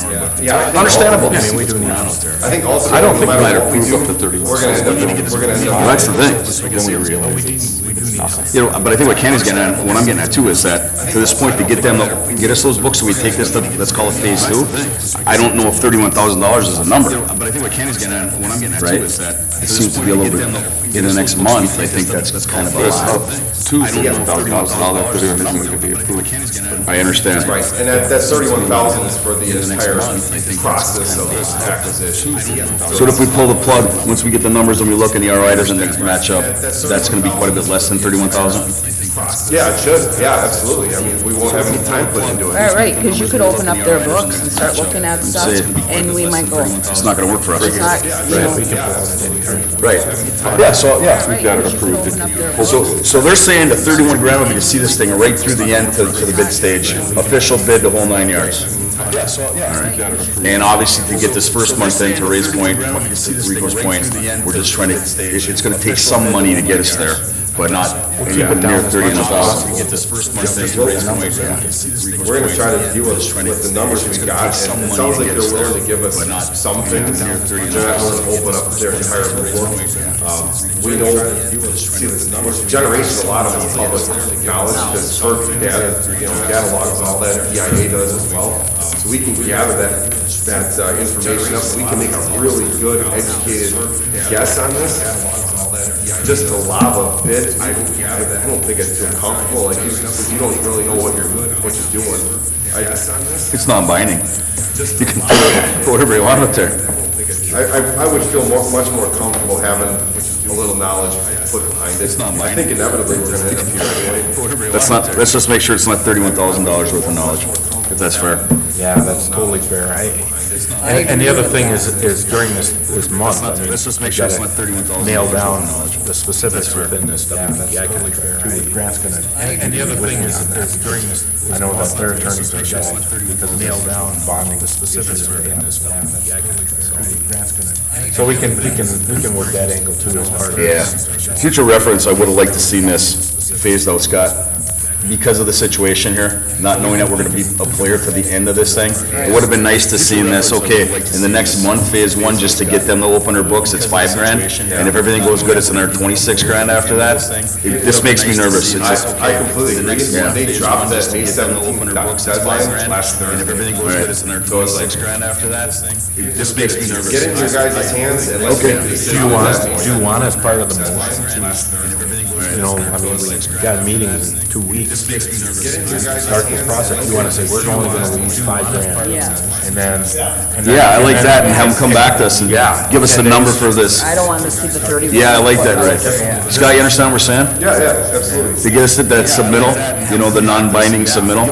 Yeah, Understandable. I mean, we do need help. I think also. I don't think no matter we what we do, up to 31. we're gonna end up. Well, that's the thing. You know, but I think what Kenny's getting at, what I'm getting at too, is that to this point, to get us those books, so we take this to, let's call it phase 2. I don't know if $31,000 is a number. But I think what Kenny's getting at, what I'm getting at too, is that it seems to be a little bit, in the next month, I think that's kind of a lot. I understand. Right, and that's 31,000 is for the entire process of this acquisition. So if we pull the plug, once we get the numbers and we look and the ROI doesn't match up, that's gonna be quite a bit less than 31,000? Yeah, it should, yeah, absolutely. I mean, we won't have any time put into it. Right, because you could open up their books and start looking at stuff, and we might go, It's not gonna work for us. it's not, you know. Right. Yeah, so, yeah. We've got it approved. So they're saying the 31 grand will be to see this thing right through the end to the bid stage, official bid, the whole 9 yards. And obviously to get this first month in to Ray's point, Rico's point, we're just trying to, it's gonna take some money to get us there, but not anywhere near 31,000. Get this first month in to Ray's point. We're gonna try to deal with the numbers we got, and it sounds like they're willing to give us something. They're not willing to open up their entire book. We know, see, the generation, a lot of it's public knowledge, that's perfect data, you know, catalogs, all that EIA does as well. So we can gather that information up, and we can make a really good, educated guess on this. Just to lob a bid, I don't think I'd feel comfortable, like, because you don't really know what you're doing. It's non-binding. You can put whatever you want up there. I would feel much more comfortable having a little knowledge put behind it. I think inevitably we're gonna end up here anyway. Let's just make sure it's not $31,000 worth of knowledge. if that's fair. Yeah, that's totally fair. And the other thing is during this month, I mean, Let's just make we sure it's gotta not 31,000. nail down the specifics within this WPI contract. Grant's gonna, and the other thing is during this, I know that their attorney's gonna go nail down bonding the specifics within this WPI contract. Grant's gonna, so we can work that angle too as part of this. Yeah. Future reference, I would have liked to seen this phased out, Scott, because of the situation here, not knowing that we're gonna be a player to the end of this thing. It would have been nice to see this, okay, in the next month, phase one, just to get them to open their books, it's $5 grand. And if everything goes good, it's another 26 grand after that. This makes me nervous. It's just, I completely agree. Yeah. When they dropped that May 17th deadline last and if Thursday, everything goes good, it's another 26 grand after that. This makes me nervous. get it in your guys' hands and let's make a Do decision. you want as part of the motion to, you know, I mean, we got meetings in 2 weeks. Start this process, you wanna say, we're only gonna lose $5 grand. Yeah. And then. Yeah, I like that, and have them come back to us and Yeah. give us a number for this. I don't want to see the 31. Yeah, I like that, Rick. Scott, you understand what we're saying? Yeah, absolutely. To get us to that submittal, you know, the non-binding submittal,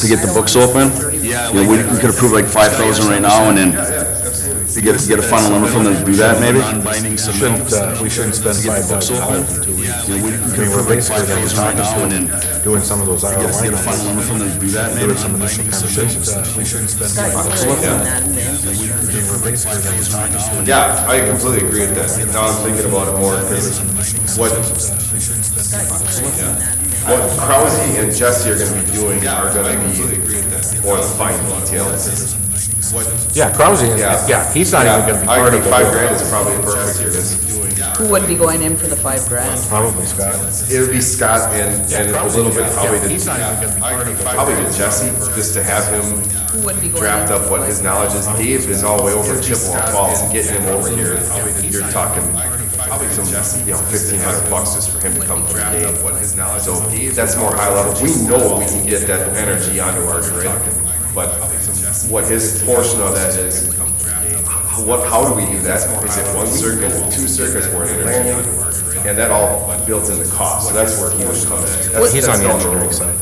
to get the books open. You know, we could approve like 5,000 right now, and then to get a final number from them to do that, maybe? We shouldn't spend $5 in 2 weeks. I mean, we're basically gonna be talking to them, doing some of those ROI. Get a final number from them to do that, maybe? Doing some initial conversations. We shouldn't spend Yeah, I completely agree with that. Now I'm thinking about it more, because what Krause and Jesse are gonna be doing are gonna be more the fine details. Yeah, Krause, yeah, he's not even gonna be part of it. I agree, $5 grand is probably perfect here, because Who would be going in for the $5 grand? Probably Scott. it would be Scott and a little bit probably He's not even gonna be part of it. probably to Jesse, just to have him Who would be going draft in? up what his knowledge is. Dave is all the way over at Chippewa Falls, and getting him over here, you're talking some, you know, $1,500 just for him to come from Dave. So that's more high level. We know we can get that energy onto our grid, but what his portion of that is, how do we do that? Is it one circuit, 2 circuits, or an landing? And that all built in the cost, so that's where he would come in. He's on the engineering side.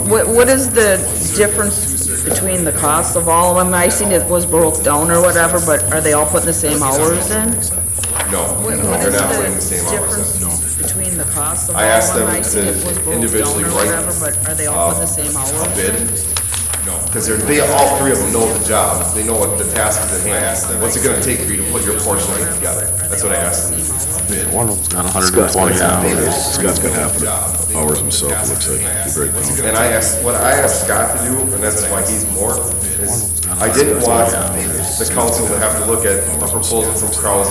What is the difference between the cost of all of them? I seen it was broke down or whatever, but are they all putting the same hours in? No, What they're is not putting the same the hours. difference between the cost of all I asked of them? them I seen to it was broke individually down or write, whatever, but are they all putting the same hours? A bid? No, because they, all three of them know the job, they know what the task is at hand. What's it gonna take for you to put your portion of it together? That's what I asked them. One of them's got 120 hours. Scott's got half the hours himself, it looks like. He's very confident. And what I asked Scott to do, and that's why he's more, is I didn't want the council to have to look at a proposal from Krause,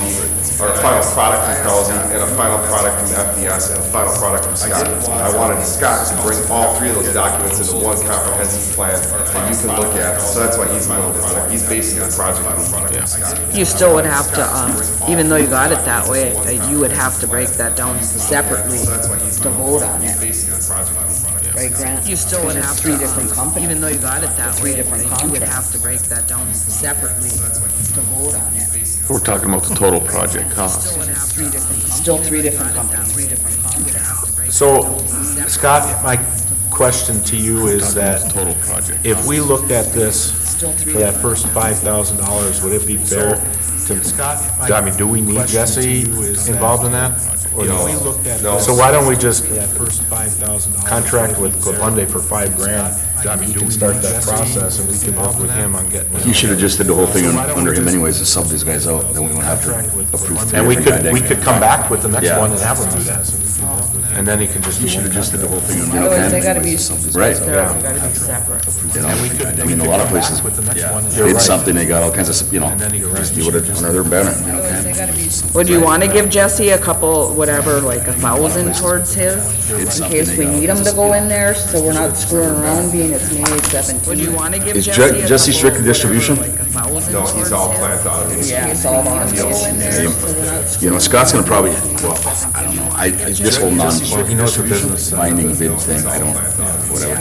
or a final product from Krause, and a final product from FDS, and a final product from Scott. I wanted Scott to bring all three of those documents into one comprehensive plan that you can look at, so that's why he's a little bit more, he's basing the project on Scott. You still would have to, even though you got it that way, you would have to break that down separately to vote on it. Right, Grant? You still would have three different companies, even though you got it that way, you would have to break that down separately to vote on it. We're talking about the total project cost. Still three different companies. So, Scott, my question to you is that Total project. if we looked at this for that first $5,000, would it be fair to, I mean, do we need Jesse involved in that? Or no? So why don't we just contract with Cleveland for $5 grand? I mean, he can start that process and we can work with him on getting. He should have just did the whole thing under him anyways and subbed these guys out, then we wouldn't have to approve three And we different could guys. come back with the next Yeah. one and have him do that. And then he can just. He should have just did the whole thing under Otherwise, they him. gotta be, Right. they gotta be separate. You know, I mean, a lot of places did something, they got all kinds of, you know, just deal with it under their banner, you know, okay? Would you wanna give Jesse a couple, whatever, like 1,000 towards his? In case we need him to go in there, so we're not screwing around being it's May 17th. Would you wanna give Is Jesse a Jesse couple, strictly distribution? whatever, like thousand. No, he's all planned out. Yeah, it's all on You know, Scott's gonna probably, well, I don't know, this whole He knows the business. non-binding bid thing, I don't, whatever.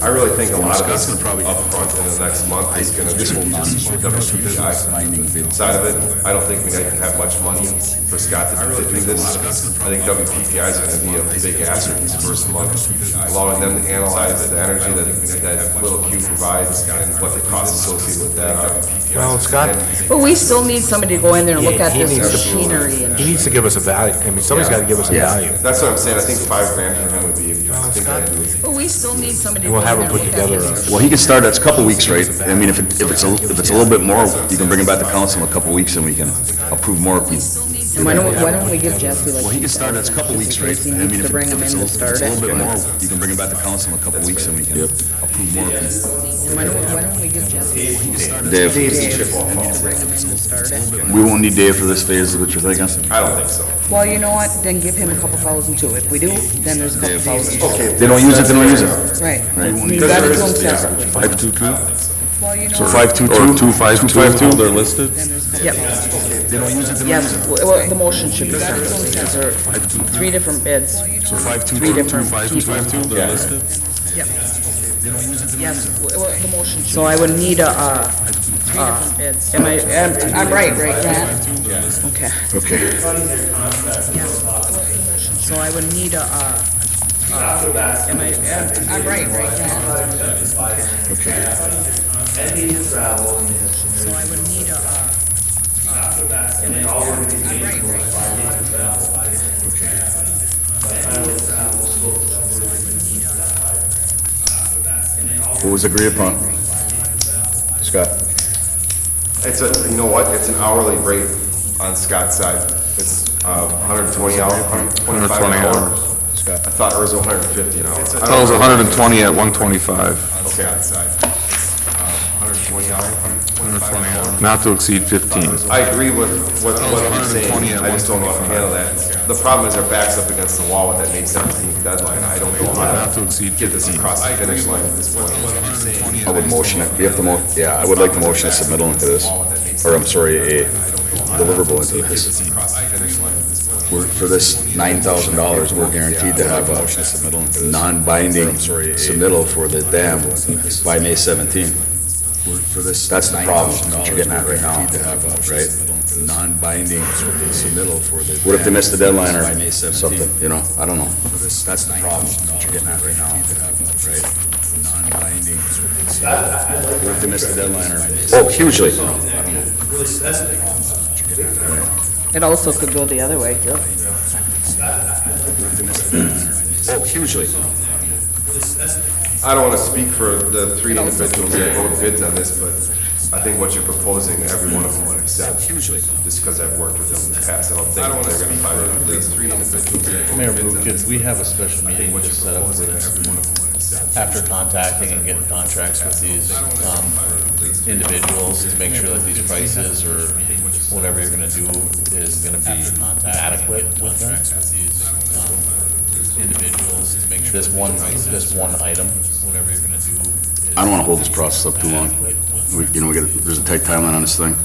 I really think a lot of Scott's this gonna probably, upfront in the next month is gonna be this whole WPPI non-binding bid. side of it. I don't think we have much money for Scott to do this. I think WPPI is gonna be a big asset this first month, allowing them to analyze the energy that Little Q provides and what the costs associated with that are. Well, Scott, But we still need somebody to go in there and look at he this needs to, machinery and. he needs to give us a value. I mean, somebody's gotta give us a value. That's what I'm saying, I think $5,000 for him would be, I think that'd be. But we still need somebody to We'll go have in him there put and look at together this. a. Well, he can start, that's a couple weeks, right? I mean, if it's a little bit more, you can bring it back to council in a couple weeks and we can approve more. And why don't we give Jesse like. Well, he can start, that's a couple weeks, right? He I mean, needs to bring him in to start a little it. bit more, you can bring it back to council in a couple weeks and we can approve more. Why don't we give Jesse? Dave, He needs to bring him in to start it. we won't need Dave for this phase, is what you're thinking? I don't think so. Well, you know what, then give him a couple thousand too. If we do, then there's a couple thousand. They don't use it, they don't use it. Right. Right. You gotta do them separately. 522? Well, you know. So what, 522? Or 252, they're listed? Yep. They don't use it, Yes, well, the motion should be separate. There are three different bids. So Three different people. 252, they're listed? Yep. Yes, well, the motion. So I would need a, am I'm right, Dan? Okay. Okay. So I would need a, I'm right, Dan? Okay. So I would need a, I'm right, What was agreed upon? Scott? It's a, you know what, it's an hourly rate on Scott's side. It's 120 hours, 125 an hour. Scott? I thought it was 150 an hour. That was 120 at 125, Okay, on side. 120 hours, 125 an hour. not to exceed 15. I agree with what you're saying, 120 at I just don't know how to handle that. The problem is our back's up against the wall with that May 17th deadline. I don't know how Not to exceed to get this 15. across the finish line at this point. I would motion it, we have to yeah, I would like to motion a submittal into this, or I'm sorry, a deliverable into this. For this $9,000, we're guaranteed to have a non-binding submittal for the dam by May 17th. That's the problem that you're getting at right now, right? Non-binding submittal for the. What if they miss the deadline or something, you know, I don't know. That's the problem that you're getting at right now, right? Non-binding. What if they miss the deadline or? Oh, hugely. I don't know. It also could go the other way too. Oh, hugely. I don't want to speak for the three individuals that wrote bids on this, but I think what you're proposing, every one of them would accept. Hugely. Just because I've worked with them in the past, I don't think they're going to find it. These three individuals. Mayor Brew, could we have a special meeting just set up for this? After contacting and getting contracts with these individuals to make sure that these prices or whatever you're gonna do is gonna be adequate with them? Individuals to make sure this one item, whatever you're gonna do. I don't want to hold this process up too long. You know, there's a tight timeline on this thing.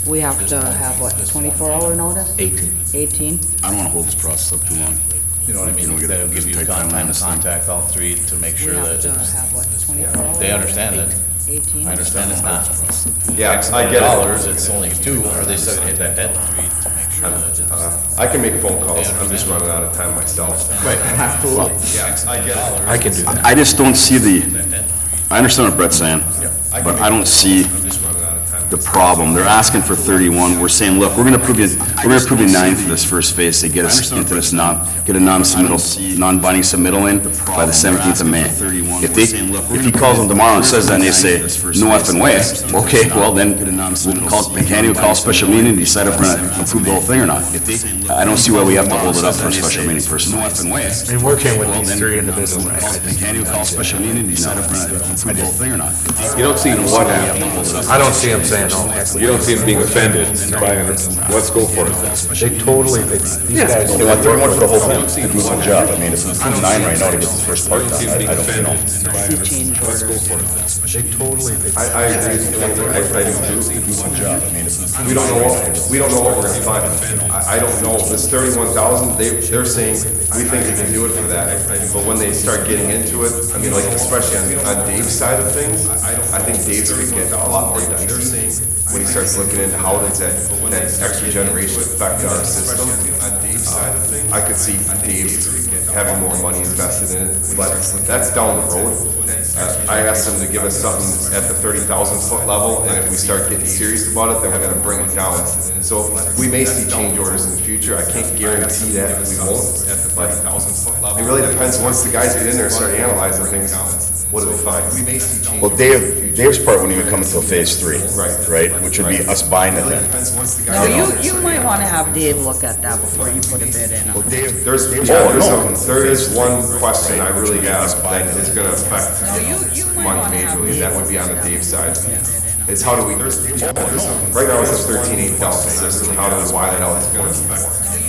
We have to have what, 24-hour notice? 18. I don't want to hold this process up too long. You know what I mean? That'll give you time to contact all three to make We sure have that to have what, 24 hours? they understand it. 18. I understand it's not Yeah, X I amount get of it. dollars, it's only two, or they still gonna hit that deadline to make sure that it's. I can make phone calls, I'm just running out of time myself. Right, absolutely. Yeah, I get it. I can do that. I just don't see I understand what Brett's saying, but I don't see the problem. They're asking for 31. We're saying, look, we're gonna approve you 9 for this first phase to get us into this get a non-submittal, non-binding submittal in by the 17th of May. If he calls them tomorrow and says that and they say, no effing way, okay, well then, we'll call a special meeting and decide if we're gonna approve the whole thing or not. I don't see why we have to hold it up for a special meeting personally. I mean, working with these three individuals. Call a special meeting and decide if we're gonna approve the whole thing or not. You don't see what happens. I don't see them saying, oh, heck, You don't see them being offended by it. Let's go for it. they totally, these guys. They want for the whole thing, to do one job. I mean, it's between 9 right now to get the first part done. I don't know. Let's go for it. They totally, I agree with you, I do too. Do one job. I mean, it's We don't know what we're gonna find. I don't know, this 31,000, they're saying, we think we can do it for that. But when they start getting into it, I mean, like, especially on Dave's side of things, I think Dave's gonna get a lot more dicey when he starts looking into how does that extra generation affect our system. I could see Dave having more money invested in it, but that's down the road. I asked him to give us something at the 30,000 foot level, and if we start getting serious about it, then we gotta bring it down. So we may see change orders in the future. I can't guarantee that we won't, but it really depends. Once the guys get in there and start analyzing things, what do they find? Well, Dave's part wouldn't even come until phase 3. Right, which would be us buying it then. No, you might want to have Dave look at that before you put a bid in. There is one question I really have that is gonna affect money majorly, that would be on the Dave side. It's how do we, right now it's a 13,800 system, how do we widen it out to going to more?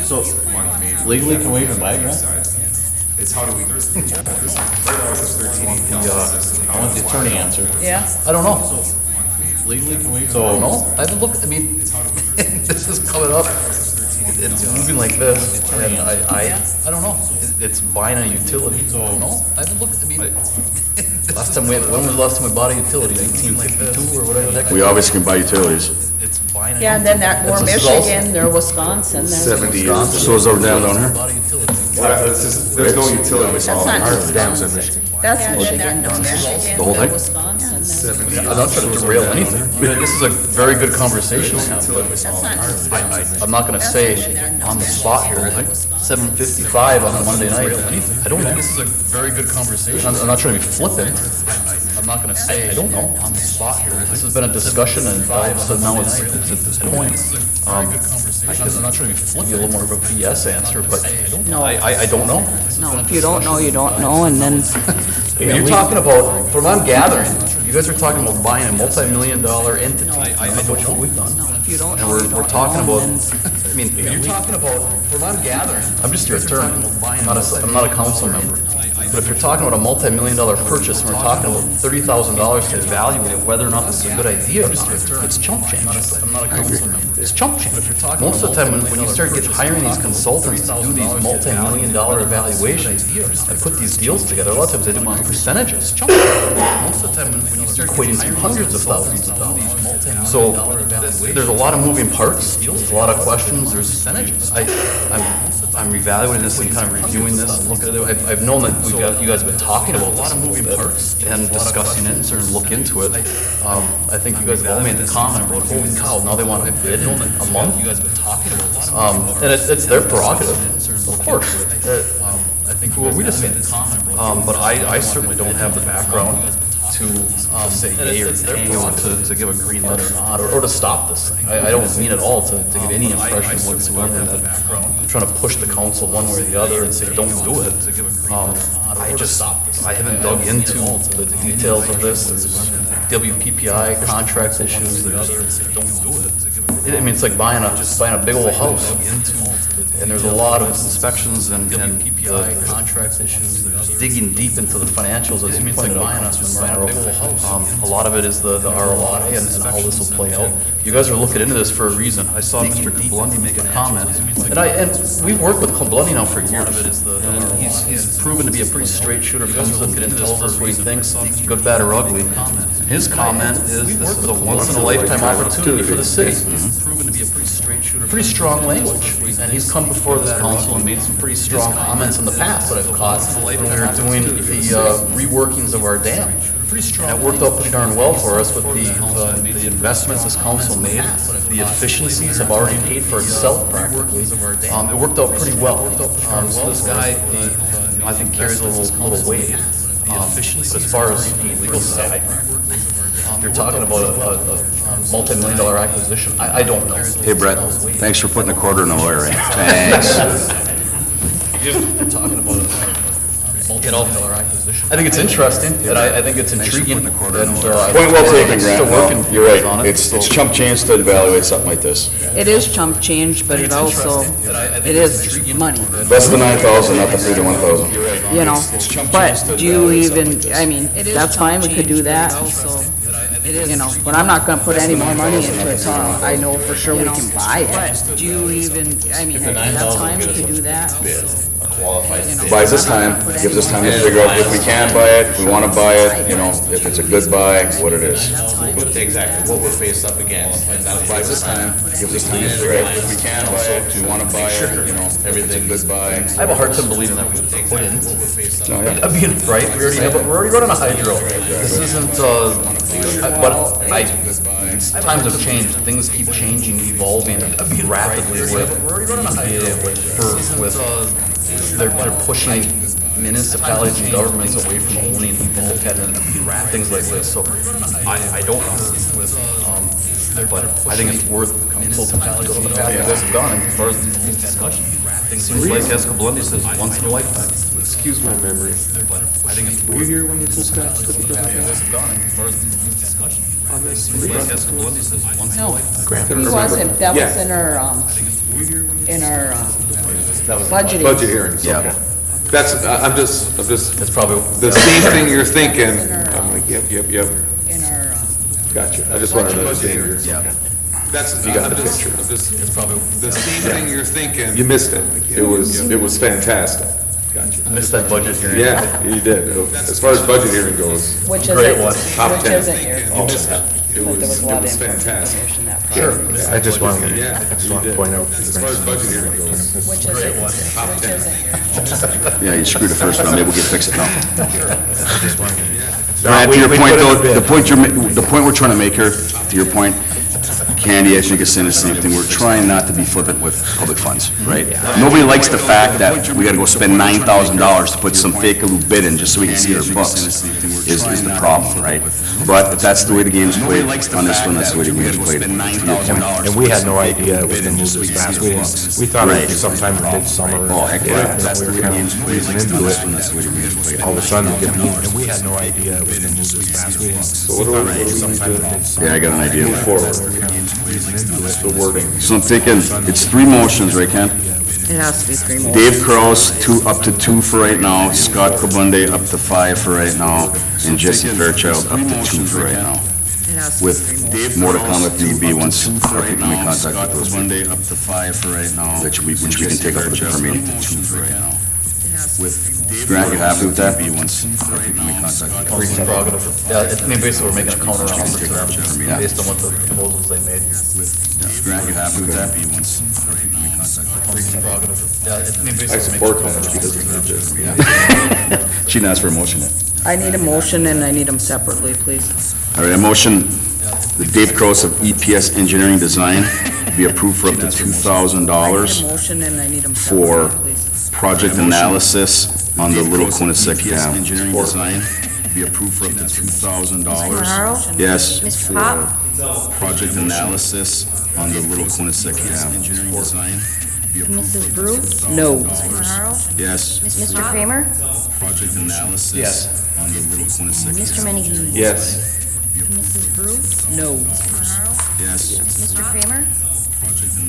So legally, can we even buy a grant? It's how do we, right now it's a 13,800 system. I want the attorney answer. Yeah? I don't know. Legally, can we? So, no, I haven't looked, I mean, this is coming up, it's moving like this, and I don't know. It's buying a utility, so, no, I haven't looked, I mean, last time when was the last time we bought a utility, 1952 or whatever the heck? We obviously can buy utilities. It's buying a. Yeah, and then that more That's a also- Michigan, there Wisconsin, there's 70 years. So is our dam down here? Bought a utility. There's no utilities. That's not Our dams in Michigan. That's Michigan, no Michigan. The whole thing? Wisconsin, there's- I'm not trying to derail anything. I mean, this is a very good conversation to have, but That's not. I'm not gonna say on the spot here, like 7:55 on a Monday night. I don't know. This is a very good conversation. I'm not trying to be flippant. I'm not gonna say, I don't know, on the spot here. This has been a discussion and all of a sudden now it's at this point. I'm not trying to be flippant, a little more of a BS answer, but I don't know. No, if you don't know, you don't know, and then, You're talking about, from what I'm gathering, you guys are talking about buying a multi-million-dollar entity. I know what we've done. if you don't And know, you we're don't talking know, about, and then. I mean, you're talking about, from what I'm gathering, I'm just your attorney, I'm not a council member. But if you're talking about a multi-million-dollar purchase, and we're talking about $30,000 to evaluate whether or not this is a good idea, it's chump change. I'm not a council member. It's chump change. Most of the time, when you start hiring these consultants to do these multi-million-dollar evaluations and put these deals together, a lot of times they do on percentages. Chump change. Most of the time, when you start equating to hundreds of thousands of dollars. So there's a lot of moving parts, there's a lot of questions, there's percentages. I'm reevaluating this and kind of reviewing this and looking at it. I've known that you guys have been talking about this a little bit and discussing it and sort of look into it. I think you guys have all made the comment about, holy cow, now they want to bid in a month? You guys have been talking about and it's their prerogative, of course. I think who are we to say this? But I certainly don't have the background to say yea or nay, or to give a green light or not, or to stop this thing. I don't mean at all to give any impression whatsoever that I'm trying to push the council one way or the other and say, don't do it. I haven't dug into the details of this. There's WPPI contract issues, don't do it. I mean, it's like buying a big old house. And there's a lot of inspections and contract issues, digging deep into the financials, as you pointed out, Mr. Morrow. A lot of it is the ROI and how this will play out. You guys are looking into this for a reason. I saw Mr. Blundy make a comment, and we've worked with Blundy now for years. And he's proven to be a pretty straight shooter, comes in and tells us what he thinks, good, bad, or ugly. His comment is, this is a once-in-a-lifetime opportunity for the city. Proven to be a pretty straight shooter. Pretty strong language, and he's come before this council and made some pretty strong comments in the past that I've caught when we were doing the reworkings of our dam. And it worked out pretty darn well for us with the investments this council made. The efficiencies have already paid for itself practically. It worked out pretty well. So this guy, I think, carries a little weight. But as far as the legal side, you're talking about a multi-million-dollar acquisition. I don't know. Hey, Brett, thanks for putting a quarter in a lawyer, eh? Thanks. You're talking about I think it's interesting, and I think it's intriguing, and, Point well taken, Grant. Still working No, you're on right. it. It's chump change to evaluate something like this. It is chump change, but it also, it is money, Less than 9,000, not the 31,000. you know? But do you even, I mean, that's fine, we could do that. You know, but I'm not gonna put any more money into it, so I know for sure we can buy it. Do you even, I mean, that's fine, we could do that. Buys us time, gives us time to figure out if we can buy it, if we want to buy it, you know, if it's a good buy, what it is. Exactly, what we're faced up against, and that's Buys us time, gives us time to figure out if we can buy it, if we want to buy it, you know, everything good buy. I have a hard time believing that we would put in. Oh, yeah. I mean, right, we're already running a hydro. This isn't, but times have changed, things keep changing, evolving rapidly they're pushing municipalities and governments away from owning independent things like this, so I don't know. But I think it's worth council to go on the path you guys have gone, and as far as these discussions, things seems like, as Kablundi says, once in a lifetime. Excuse my memory. Were you here when you just got to the No, he wasn't, that was in our budgeting. Budget hearings, okay. That's, I'm just, It's probably. the same thing you're thinking, I'm like, yep. In our, Gotcha, I just wanted to understand yours. That's, you got the picture. It's probably. The same thing you're thinking. You missed it. It was fantastic. I missed that budget hearing. Yeah, you did. As far as budget hearing goes, which Great one. isn't, top which 10. isn't your You missed fault. it. It But there was a lot of was fantastic. information in that Sure, project. I just wanted Yeah, you to did. point out. As far as budget hearing goes, Which isn't, which isn't your Yeah, you screwed the first round, maybe we'll get fixed now. No, Grant, to your we point put in a though, bid. the point we're trying to make here, to your point, Candy, I think is saying the same thing, we're trying not to be flippant with public funds, right? Nobody likes the fact that we gotta go spend $9,000 to put some fake-a-loo bid in just so we can see our books, is the problem, right? But if that's the way the game's played on this one, that's the way the game's played. To your point. And we had no idea it was gonna move this fast. We thought it would be sometime in midsummer. Oh, heck yeah, that's the way the game's played. Easing into On it. this one, that's the way the game's played. All of a sudden, we get moved. And we had no idea it was gonna move this fast. so what do we need to Yeah, I got an idea. move forward? The wording. So I'm thinking, it's 3 motions, right, Ken? It has to be 3 more. Dave Kraus, up to 2 for right now, Scott Kabunde up to 5 for right now, and Jesse Fairchild up to 2 for right now. It has to be With 3 more. more to come if need be once our people make contact with those people, up to 5 for right now. which we can take up at the per meeting. With Grant, you happy with that? once our people make contact with Council's prerogative. Yeah, I mean, basically, we're making a counter offer to them, Yeah. based on what the proposals they made. Grant, you happy with that? Once our people make contact with Council's prerogative. Yeah, I mean, I basically, we're support making a that, counter she offer. doesn't need to. She didn't ask for a motion yet. I need a motion and I need them separately, please. All right, a motion, the Dave Kraus of EPS Engineering Design be approved for up to I need a $2,000 motion and I need them for separately, please. project analysis on the Little Quinnesec Dam. engineering design be approved for up to $2,000. Moraro? Yes, Mr. Pop? Project analysis on the Little Quinnesec Dam. Engineering design be approved Mrs. Brew? No. Moraro? yes, Mr. Kramer? project analysis on the Little Quinnesec Mr. Dam. Menegini? Yes. Mrs. Brew? No. Moraro? Yes. Mr. Kramer?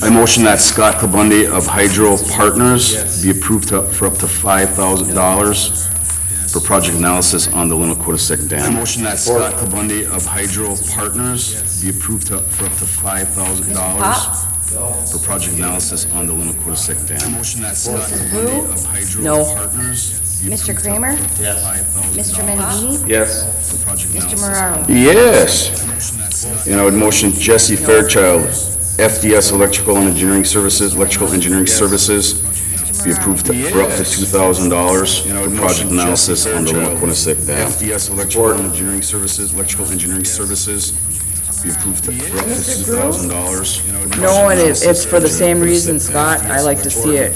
I motion that Scott Kabunde of Hydro Partners be approved for up to $5,000 for project analysis on the Little Quinnesec I Dam. motion that Scott Kabunde of Hydro Partners be approved for up to $5,000 for project analysis on the Little Quinnesec Dam. I motion that Scott Kabunde of Hydro No. Partners be Mr. approved Kramer? for $5,000 Mr. Menegini? Yes. for project Mr. analysis. Moraro? Yes. And I would motion Jesse Fairchild, FDS Electrical Engineering Services, be approved for up to $2,000 for project analysis on the Little Quinnesec Dam. FDS Electrical Engineering Services, be approved for up to $2,000. No, and it's for the same reason, Scott. I like to see it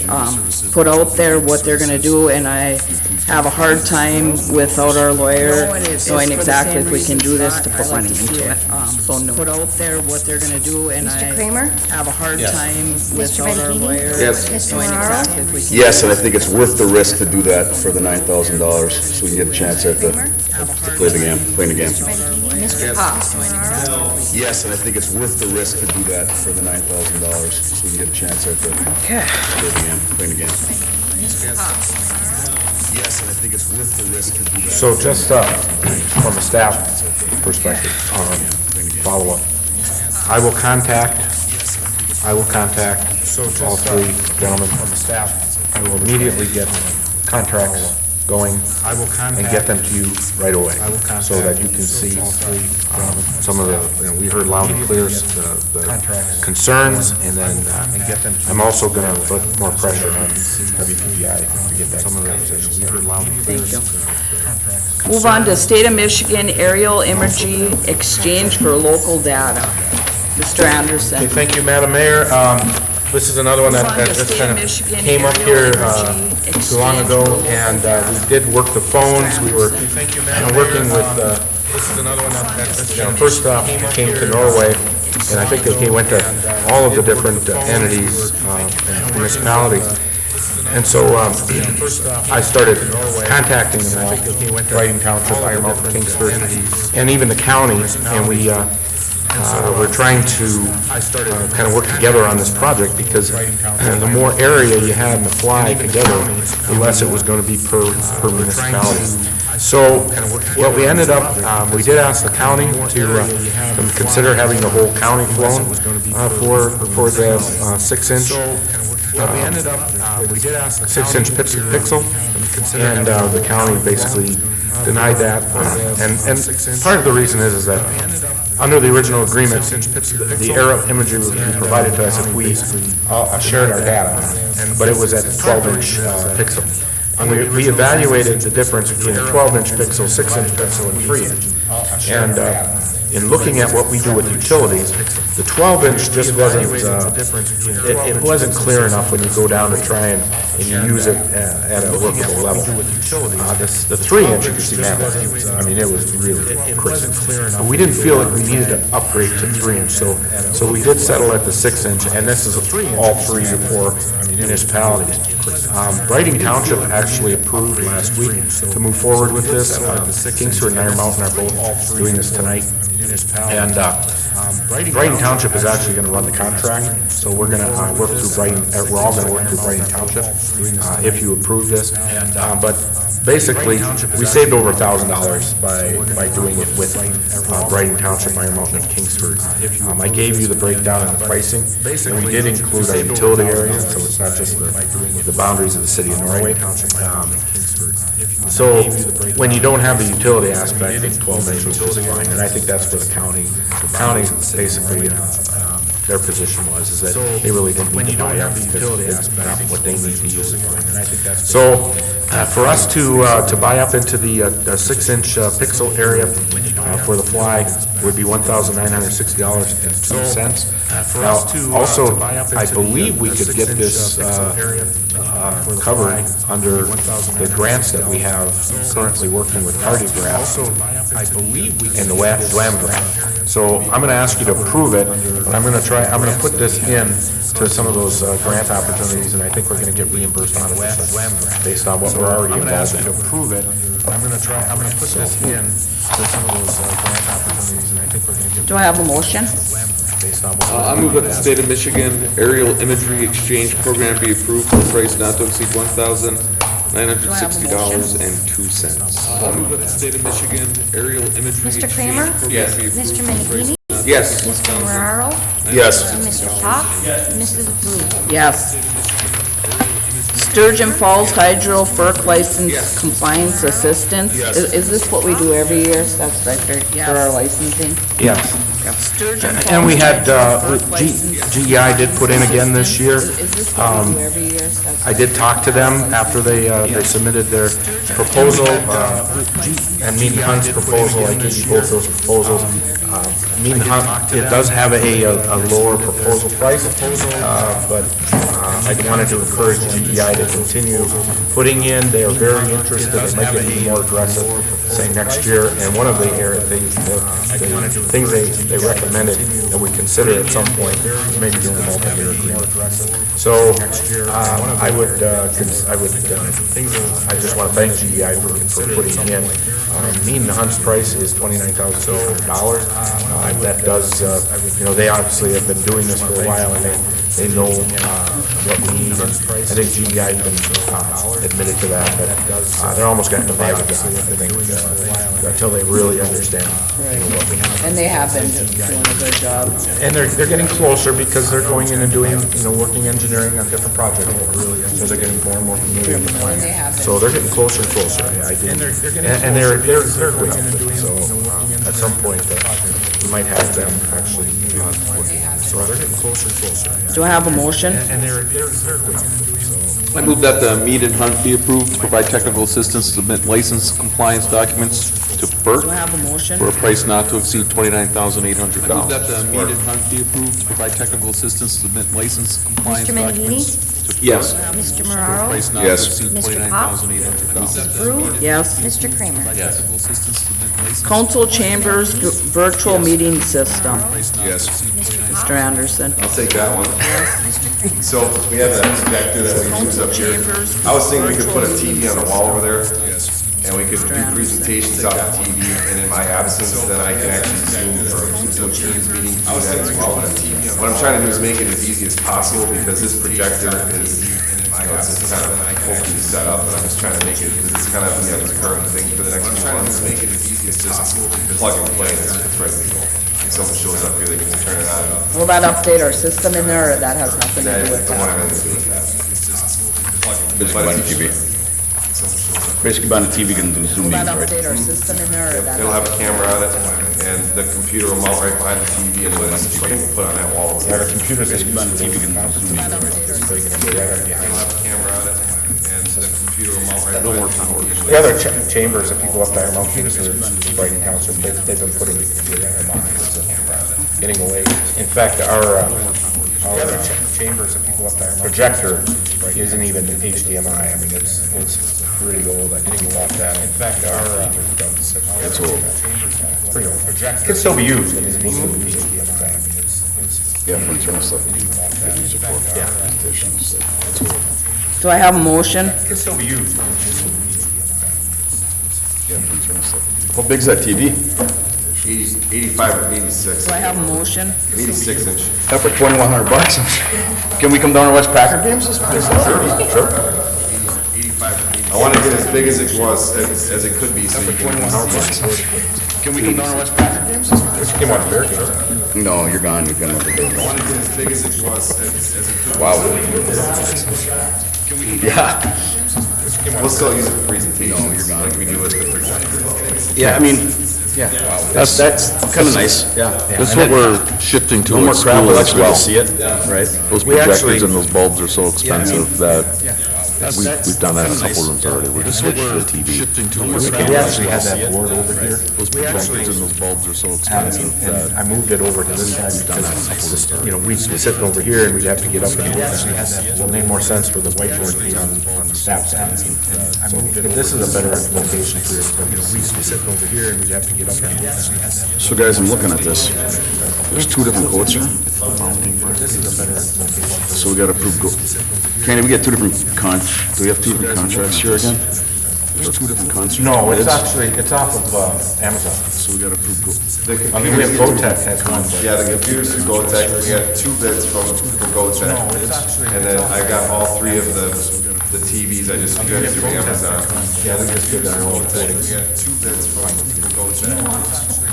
put out there what they're gonna do, and I have a hard time without our lawyer knowing exactly if we can do this to put money into it. So no. Put out there what they're gonna do, and Mr. I Kramer? have a hard time Mr. without our Venditti? lawyer Yes. Mr. knowing Moraro? exactly if we can. Yes, and I think it's worth the risk to do that for the $9,000, so we can get a chance at to play the game, playing the game. Mr. Cox? Yes, and I think it's worth the risk to do that for the $9,000, so we can get a chance at the play the game, playing the game. Yes, and I think it's worth the risk to do that. So just from a staff perspective, follow-up. I will contact all three gentlemen from the staff. I will immediately get contracts going and get them to you right away, so that you can see some of the, we heard loud and clear the concerns, and then I'm also going to put more pressure on WPPI to get that. Some of the, we heard loud and clear. Thank you. Move on to State of Michigan Aerial Imagery Exchange for Local Data. Mr. Anderson. Okay, thank you, Madam Mayor. This is another one that just kind of came up here too long ago, and we did work the phones. We were working with, this is another one that first off came to Norway, and I think they went to all of the different entities and municipalities. And so I started contacting them all, Brighton Township, Iron Mountain, Kingsford, and even the county, and we're trying to kind of work together on this project, because the more area you had in the fly together, the less it was going to be per municipality. So what we ended up, we did ask the county to consider having the whole county flown for the 6-inch. We ended up, we did ask 6-inch pixel, and the county basically denied that. And part of the reason is that under the original agreement, the aerial imagery would be provided to us if we shared our data, but it was at 12-inch pixel. And we evaluated the difference between a 12-inch pixel, 6-inch pixel, and 3-inch. And in looking at what we do with utilities, the 12-inch just wasn't, it wasn't clear enough when you go down to try and use it at a workable level. The 3-inch, you can see that, I mean, it was really crisp. We didn't feel like we needed to upgrade to 3-inch, so we did settle at the 6-inch, and this is all 3 or 4 municipalities. Brighton Township actually approved last week to move forward with this. Kingsford and Iron Mountain are both doing this tonight. And Brighton Township is actually going to run the contract, so we're going to work through Brighton, we're all going to work through Brighton Township if you approve this. But basically, we saved over $1,000 by doing it with Brighton Township, Iron Mountain, and Kingsford. I gave you the breakdown and the pricing, and we did include our utility areas, so it's not just the boundaries of the city of Norway. So when you don't have the utility aspect, it's 12 inches is fine, and I think that's where the county basically, their position was, is that they really didn't need to buy up because it's not what they need to use it for. So for us to buy up into the 6-inch pixel area for the fly would be $1,960.02. Now, also, I believe we could get this covered under the grants that we have currently working with Cardiograph and the WAM grant. So I'm going to ask you to approve it, but I'm going to put this in to some of those grant opportunities, and I think we're going to get reimbursed on it based on what we're already involved in. Approve it, but I'm going to put this in to some of those grant opportunities, and I think we're going to get. Do I have a motion? I move that the State of Michigan Aerial Imagery Exchange Program be approved for a price not to exceed $1,960.02. I move that the State of Michigan Aerial Imagery Mr. Exchange Kramer? Program Yes. be approved Mr. for a price. Menigini? Yes. Mr. Moraro? Yes. Mr. Cox? Mrs. Blue? Yes. Sturgeon Falls Hydro FERC License Compliance Assistance. Is this what we do every year? That's right for our licensing? Yes. Sturgeon Falls And we had, Hydro FERC License. GEI did put in again this year. Is this what we do every year? That's I did talk to them after they submitted their proposal, and me and Hunt's proposal, I gave you both those proposal. Mean Hunt, it does have a lower proposal price, but I wanted to encourage GEI to continue putting in. They are very interested. They might get even more aggressive, say, next year. And one of the things they recommended that we consider at some point, maybe doing a multi-year agreement. So I just want to thank GEI for putting it in. Mean Hunt's price is $29,800. That does, they obviously have been doing this for a while, and they know what we need. And I think GEI even admitted to that, but they're almost getting divided, I think, until they really understand what we have. And they have been doing a good job. And they're getting closer because they're going in and doing, working engineering on different projects. So they're getting more and more familiar with the plan. So they're getting closer and closer. And they're quick. So at some point, we might have them actually. So they're getting closer and closer. Do I have a motion? And they're quick. I move that the Mead and Hunt be approved to provide technical assistance to submit license compliance documents to FERC Do I have a motion? for a price not to exceed $29,800. I move that the Mead and Hunt be approved to provide technical assistance to submit license compliance Mr. Mangini? documents to Yes. Mr. For a Moraro? price not Yes. to exceed Mr. Pop? $29,800. Mrs. Brew? Yes. Mr. Kramer? Technical assistance to submit license. Council Chambers virtual meeting system. Yes. Mr. Anderson. I'll take that one. So we have that projector that we use up here. I was thinking we could put a TV on the wall over there. And we could do presentations off the TV, and in my absence, then I can actually Zoom or do a Teams meeting, do that as well. What I'm trying to do is make it as easy as possible, because this projector is, it's just kind of hopefully set up, and I'm just trying to make it, because it's kind of the current thing for the next few months. Make it as easy as just plug and play, and it's ready to go. If someone shows up here, they can turn it on and off. Will that update our system in there, or that has nothing to That do is with the one that? I'm going to do with that. It's just plug and play. Basically, buying a TV. Basically, buying a TV can do Zoom Will that meetings, right? update our system in there, or that? It'll have a camera on it, and the computer will mount right behind the TV, and then we'll put on that wall over there. Our computers that use the TV can It'll have a camera on it, and the computer will mount right behind the TV. The other chambers, if you go up there, Mount Peterson, Brighton Council, they've been putting the computer in their minds, getting away. In fact, our other chambers, if you go up there, projector isn't even HDMI. I mean, it's really old. I think we lost that. In fact, it's old. It's pretty old. Projector can still be used, but it needs to be HDMI. I mean, Yeah, for internal stuff. yeah. Do I have a motion? It can still be used. Yeah, for internal stuff. How big's that TV? 85 or 86. Do I have a motion? 86 inch. That for $2,100? Can we come down and watch Packer games this place? Sure. I want to get as big as it was, as it could be, so you can. Can we come down and watch Packer games? You can watch Bear games. No, you're gone. You're gone. I want to get as big as it was, as it could be. Wow. Yeah. We'll still use it for presentations, like we do with the projector. Yeah, I mean, yeah. That's kind of nice. Yeah. That's what we're shifting to No at more crap. school We'll as actually well. see it, right? Those We projectors actually- and those bulbs are so expensive that we've done that in a kinda couple nice. rooms already. We're just switching to the TV. Shifting to We actually had that board over here. Those projectors and those bulbs are so expensive And that I moved it over to this side because it's just, we'd be sitting over here and we'd have to get up and move that. So it made more sense for the whiteboard to be on the staff side. So if this is a better location for it, we'd be sitting over here and we'd have to get up and move that. So guys, I'm looking at this. There's two different quotes here. This is a better location. So we got approved. Kenny, we get two different do we have two different contracts here again? There's two different contracts. No, it's actually, it's off of Amazon. So we got approved. I mean, we have GoTech has one. Yeah, the computers from GoTech, we got 2 bids from GoTech. And then I got all 3 of the TVs, I just got through Amazon. Yeah, we just did our own thing. We got 2 bids from GoTech.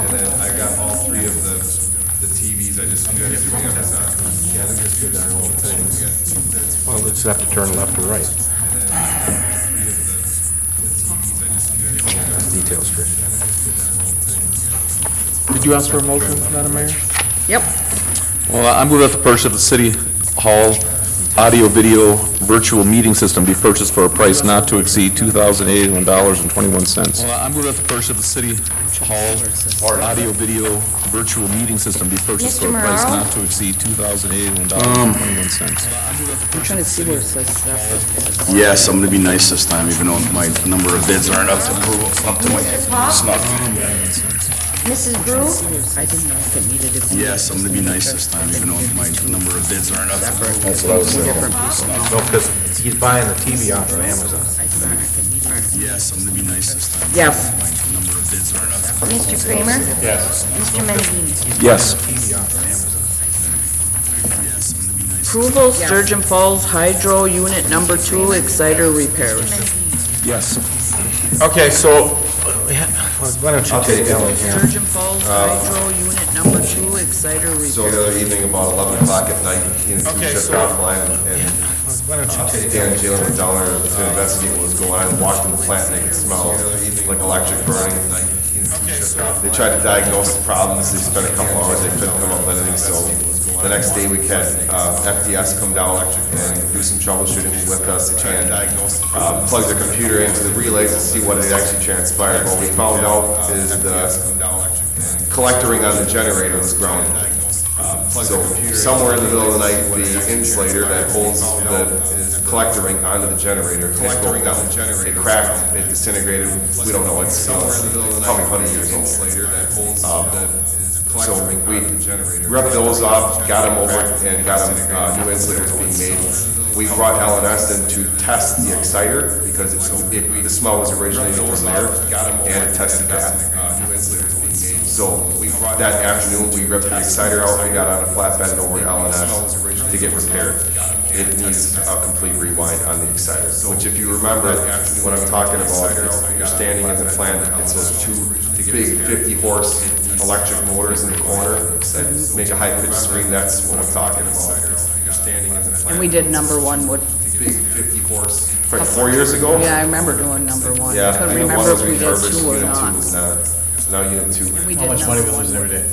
And then I got all 3 of the TVs, I just got through Amazon. Yeah, we just did our own thing. Well, we just have to turn left or right. Details for it. Did you ask for a motion, Madam Mayor? Yep. Well, I move that the purchase of the City Hall audio-video virtual meeting system be purchased for a price not to exceed $2,081.21. Well, I'm going to have to purchase the city hall or audio video virtual meeting system be purchased for a Mr. price Morrell? not to exceed $2,081.21. I'm trying to see where it says separate. Yes, I'm going to be nice this time, even though my number of bids aren't up to my snuff. Mrs. Brew? I didn't know if it needed to be. Yes, I'm going to be nice this time, even though my number of bids aren't up. That's what I was saying. No, because he's buying the TV off of Amazon. Yes, I'm going to be nice this time. Yes. My number of bids aren't up. Mr. Kramer? Yes. Mr. Mendigini? Yes. Approval Sturgeon Falls Hydro Unit Number 2 Exciter Repairs. Yes. Okay, so, why don't you take that one here? Sturgeon Falls Hydro Unit Number 2 Exciter So the Repairs. other evening, about 11 o'clock at night, Okay, shut so- off line, and Why don't you take Dan and Jalen went down there to investigate what was going on, and walked in the plant, and they could smell like electric burning. They tried to diagnose the problems, they spent a couple hours, they couldn't come up with anything, so the next day we had FDS come down and do some troubleshooting with us, and plug the computer into the relays to see what had actually transpired. What we found out is the collector ring on the generator was grounded. So somewhere in the middle of the night, the insulator that holds the collector ring onto the generator had broke down. It cracked, it disintegrated, we don't know, it's probably 100 years old. So we ripped those off, got them over, and got them, new insulators being made. We brought LNS in to test the exciter, because the smell was originating from there, and it tested that. So that afternoon, we ripped the exciter out, we got on a flatbed over to LNS to get repaired. It needs a complete rewind on the exciter, which if you remember what I'm talking about, you're standing in the plant, it's those two big 50-horse electric motors in the corner that make a high-pitched scream, that's what I'm talking about. You're standing in the plant. And we did number 1 with, Big 50-horse. 4 years ago? yeah, I remember doing number 1. Yeah, I couldn't I know one remember was if we did refurbished, 2 or unit 2 not. was not. Now unit 2. We How did much money number we lose 1. every day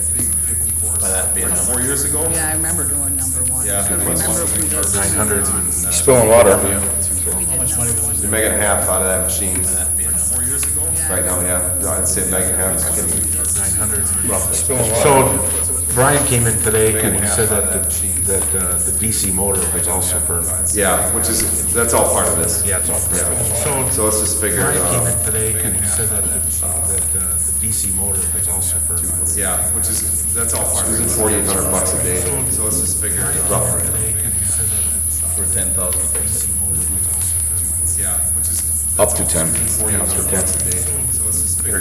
by that being done? 4 years ago? Yeah, I remember doing number 1. Yeah. I couldn't remember if we did 900, spilling water. How much money we lose You're making half out of that machine. Right now, yeah, I'd say making half. So Brian came in today and he said that the DC motor was also burned. Yeah, which is, that's all part of this. Yeah, it's all burned. So let's just figure, Brian came in today and he said that the DC motor was also burned. yeah, which is, that's all part of it. $4,800 a day. So let's just figure roughly. for 10,000 fix it? Yeah, which is Up to 10. $4,800 a day. So let's just figure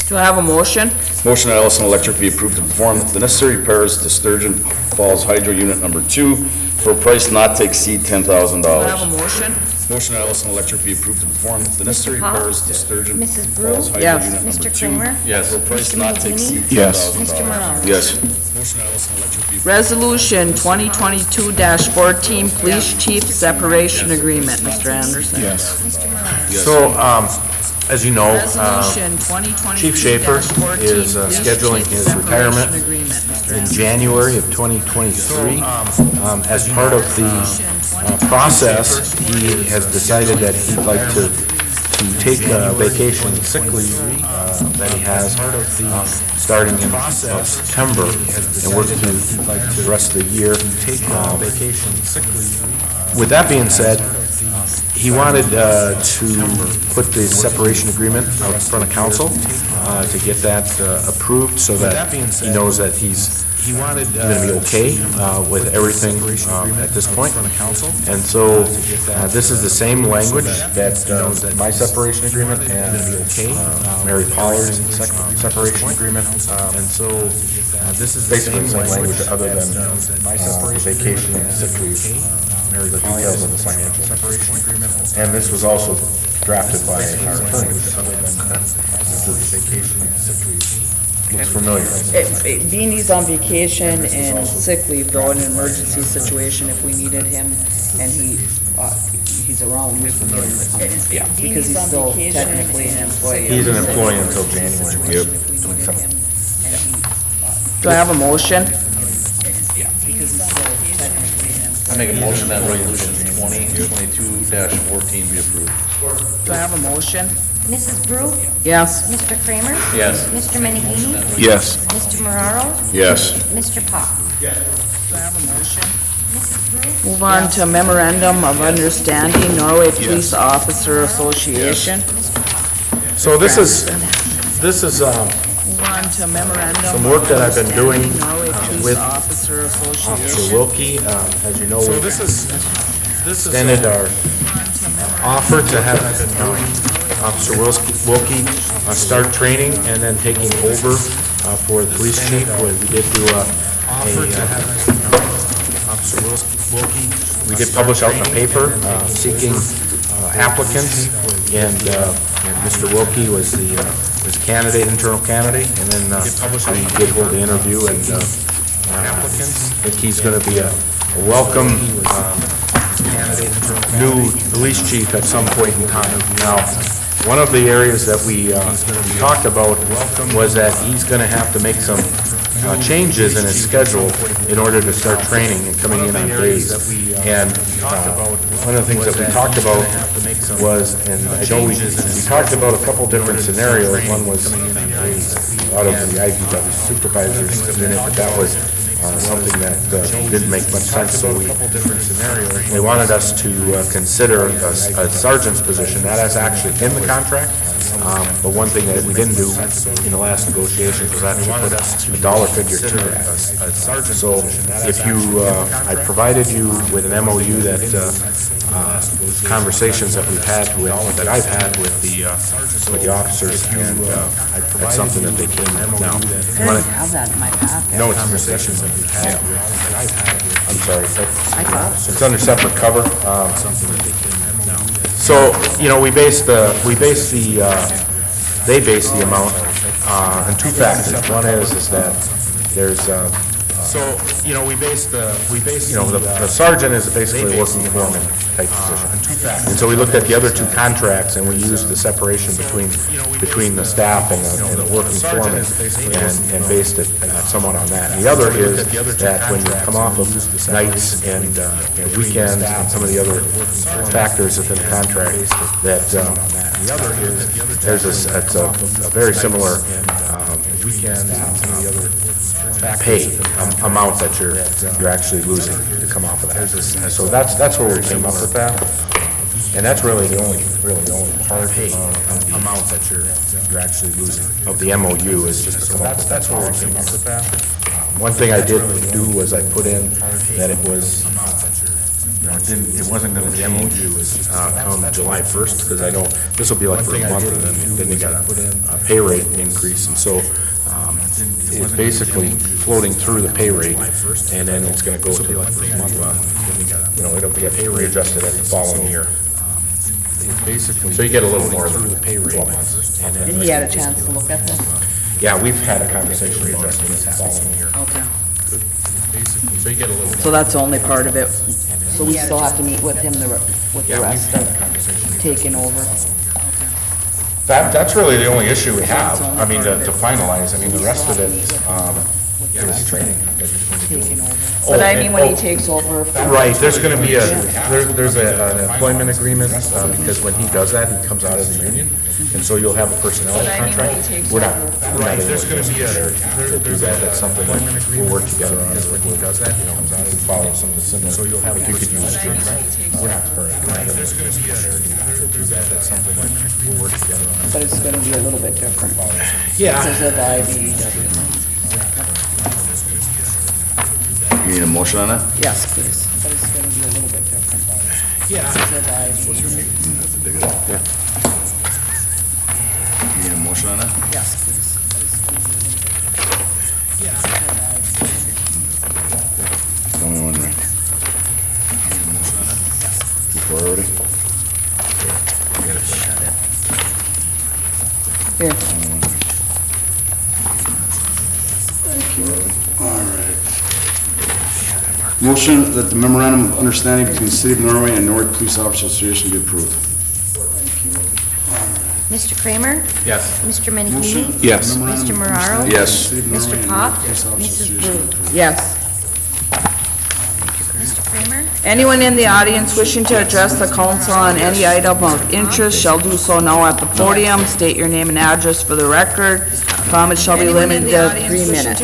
Do I have a motion? Motion that Ellison Electric be approved to perform the necessary repairs to Sturgeon Falls Hydro Unit Number 2 for a price not to exceed $10,000. Do I have a motion? Motion that Ellison Electric be approved to perform the necessary Pop? repairs to Sturgeon Mrs. Brew? Falls Hydro Yes. Unit Number 2 Mr. Kramer? Yes. for a price Mr. not to Mendigini? exceed $10,000. Yes. Mr. Morrell? Yes. Motion that Ellison Electric be Resolution 2022-14, Police Chief Separation Agreement, Mr. Anderson. Yes. So, as you know, Resolution 2022-14, Chief Schaefer is Police scheduling Chief his Separation retirement Agreement, Mr. in Anderson. January of 2023. As part of the process, he has decided that he'd like to take vacation sick leave that he has starting in September and work through the rest of the year. With that being said, he wanted to put the separation agreement out in front of council to get that approved so that he knows that he's going to be okay with everything at this point. And so this is the same language that my separation agreement and Mary Pollard's separation agreement. And so this is basically the same language other than vacation and sick leave. The details of the financial separation agreement. And this was also drafted by our attorney. Looks familiar. Being he's on vacation and sick leave, though, in an emergency situation, if we needed him and he's around, we can get him to come in. Yeah. Because he's still technically an employee. He's an employee until January. Do I have a motion? I make a motion that resolution 2022-14 be approved. Do I have a motion? Mrs. Brew? Yes. Mr. Kramer? Yes. Mr. Menahini? Yes. Mr. Moraro? Yes. Mr. Pop? Do I have a motion? Mrs. Brew? Move on to memorandum of understanding, Norway Police Officer Association. So this is, Move on to memorandum. some work that I've been doing Norway Police with Officer Association. Officer Wilkie. As you know, we extended our offer to have Officer Wilkie start training and then taking over for the police chief. We did do Officer Wilkie, we did publish out in the paper seeking applicants, and Mr. Wilkie was the candidate, internal candidate, and then we did hold the interview, and I think he's going to be a welcome new police chief at some point in time. Now, one of the areas that we talked about was that he's going to have to make some changes in his schedule in order to start training and coming in on days. And one of the things that we talked about was, and I know we talked about a couple different scenarios. One was a lot of the IVW supervisors in it, but that was something that didn't make much sense, so they wanted us to consider a sergeant's position. That is actually in the contract, but one thing that we didn't do in the last negotiations was actually put a dollar figure to that. So if you, I provided you with an MOU that conversations that we've had with, that I've had with the officers, and that's something that they came with now. I didn't have that in my packet. No, it's conversations that we've had. I'm sorry, I thought. it's under separate cover. So, you know, they base the amount on two factors. One is that there's, the sergeant is basically a working foreman type position. And so we looked at the other two contracts, and we used the separation between the staff and the working foreman, and based it somewhat on that. And the other is that when you come off of nights and weekends and some of the other factors within the contract, that there's it's a very similar weekend and some of the other pay amount that you're actually losing to come off of that. So that's where we came up with that. And that's really the only part amount that you're actually losing of the MOU is just to come up with that. That's where we came up with that. One thing I did do was I put in that it was, it wasn't going to change come July 1st, because I know this will be like for a month, and then they got a pay rate increase, and so it's basically floating through the pay rate, and then it's going to go to like for a month, it'll be a pay rate adjusted at the following year. So you get a little more than the pay rate. And he had a chance to look at this? Yeah, we've had a conversation adjusting this the following year. Okay. So you get a little. So that's the only part of it. So we still have to meet with him, with the rest of taking over? That's really the only issue we have, I mean, to finalize. I mean, the rest of it is training. But I mean, when he takes over. Right, there's gonna be there's an employment agreement, because when he does that, he comes out of the union, and so you'll have a personnel contract. We're not able to do that, that's something that we'll work together on, is when he does that, he comes out and follows some of the similar, so you'll have, you could use strings. We're not, there's gonna be do that, that's something that we'll work together on. But it's gonna be a little bit different. Yeah. Because of the IBEW. You need a motion on that? Yes, please. But it's gonna be a little bit different. Yeah. Because of the IBEW. You need a motion on that? Yes, please. Tell me when, Rick. Before already? Here. Motion that the memorandum of understanding between the City of Norway and Norway Police Officers Association be approved. Mr. Kramer? Yes. Mr. Menahini? Yes. Mr. Moraro? Yes. Mr. Pop? Mrs. Brew? Yes. Kramer? Anyone in the audience wishing to address the council on any item of interest shall do so now at the podium. State your name and address for the record. Comments shall be limited to 3 minutes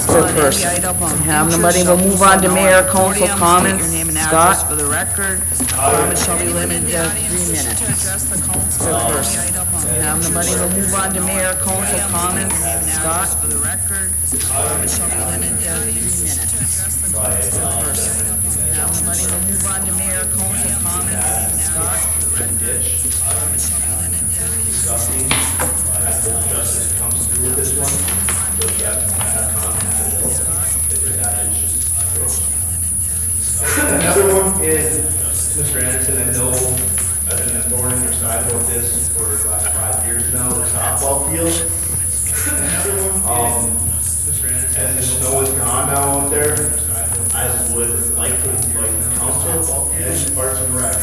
per person. Have nobody, we'll move on to mayor council comments. Scott? For the record, comments shall be limited to 3 minutes per person. Have nobody, we'll move on to mayor council comments. Scott? For the record, comments shall be limited to 3 minutes per person. Have nobody, we'll move on to mayor council comments. Scott? Comments shall be limited to 3 minutes. Justice comes through with this one, so you have to have confidence that you're not just. Another one is, Mr. Anderson, I know I've been a thorn in your side about this for the last 5 years now, the softball field. Another one is, as the snow is gone now out there, I would like to invite the council and Parks and Rec.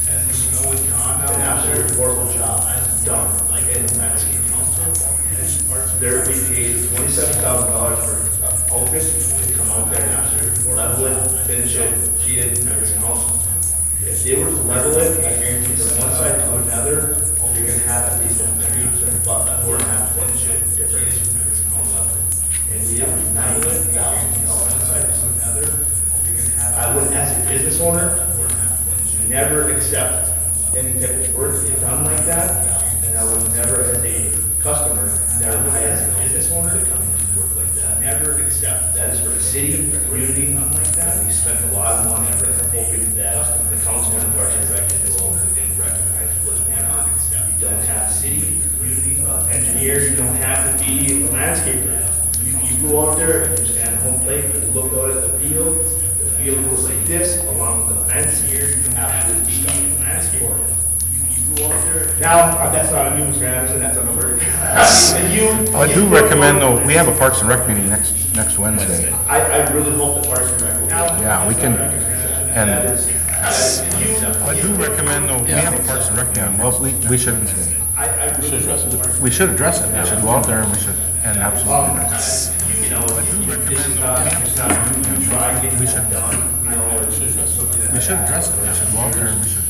As the snow is gone now, an absolutely horrible job done, like in the landscape council. They're being paid $27,000 for outfit to come out there and actually level it, finish it, cheat it, and everything else. If they were to level it, I guarantee from one side to another, you're gonna have at least a 4.5 foot difference. And we have $98,000 to another. I would, as a business owner, never accept any type of work done like that, and I would never, as a customer, never, as a business owner, come to work like that. Never accept. That is for the city, the community, like that. We spent a lot of money hoping that the council and the Parks and Rec didn't recognize what's going on. You don't have city, community, engineers, you don't have to be a landscaper. You go out there and you stand at home plate, and look out at the field. The field goes like this, along with the fence here, you have to be a landscaper. Now, that's not a new, Mr. Anderson, that's on the word. I do recommend, though, we have a Parks and Rec meeting next Wednesday. I really hope the Parks and Rec will. Yeah, we can, and I do recommend, though, we have a Parks and Rec meeting, well, we should address it. We should address it, we should go out there and we should, and absolutely. You know, I do recommend, we should address it, we should go out there and we should.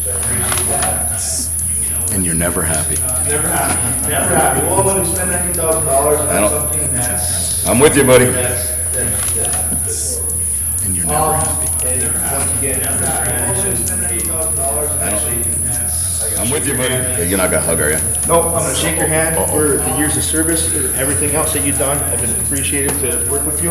And you're never happy. Never happy, never happy. Well, when we spend $90,000 on something that's. I'm with you, buddy. That's And you're never happy. And once again, never happy. When we spend $90,000, actually. I'm with you, buddy. You're not gonna hug, are you? No, I'm gonna shake your hand for the years of service, and everything else that you've done. I've been appreciated to work with you.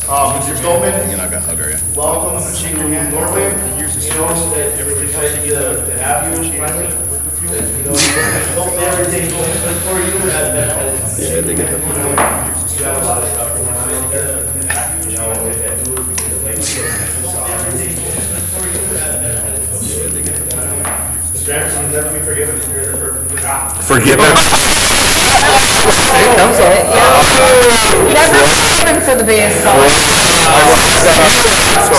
Mr. Stolman. You're not gonna hug, are you? Welcome to Norway. The years of service, that everything else that you to have you finally work with you. You know, hope everything goes good for you. Yeah, they get that. You have a lot of stuff going on out there. You know, Mr. Anderson, you'll never be forgiven. You're the perfect job. Forgive him. I'm sorry. Never forgiven for the base.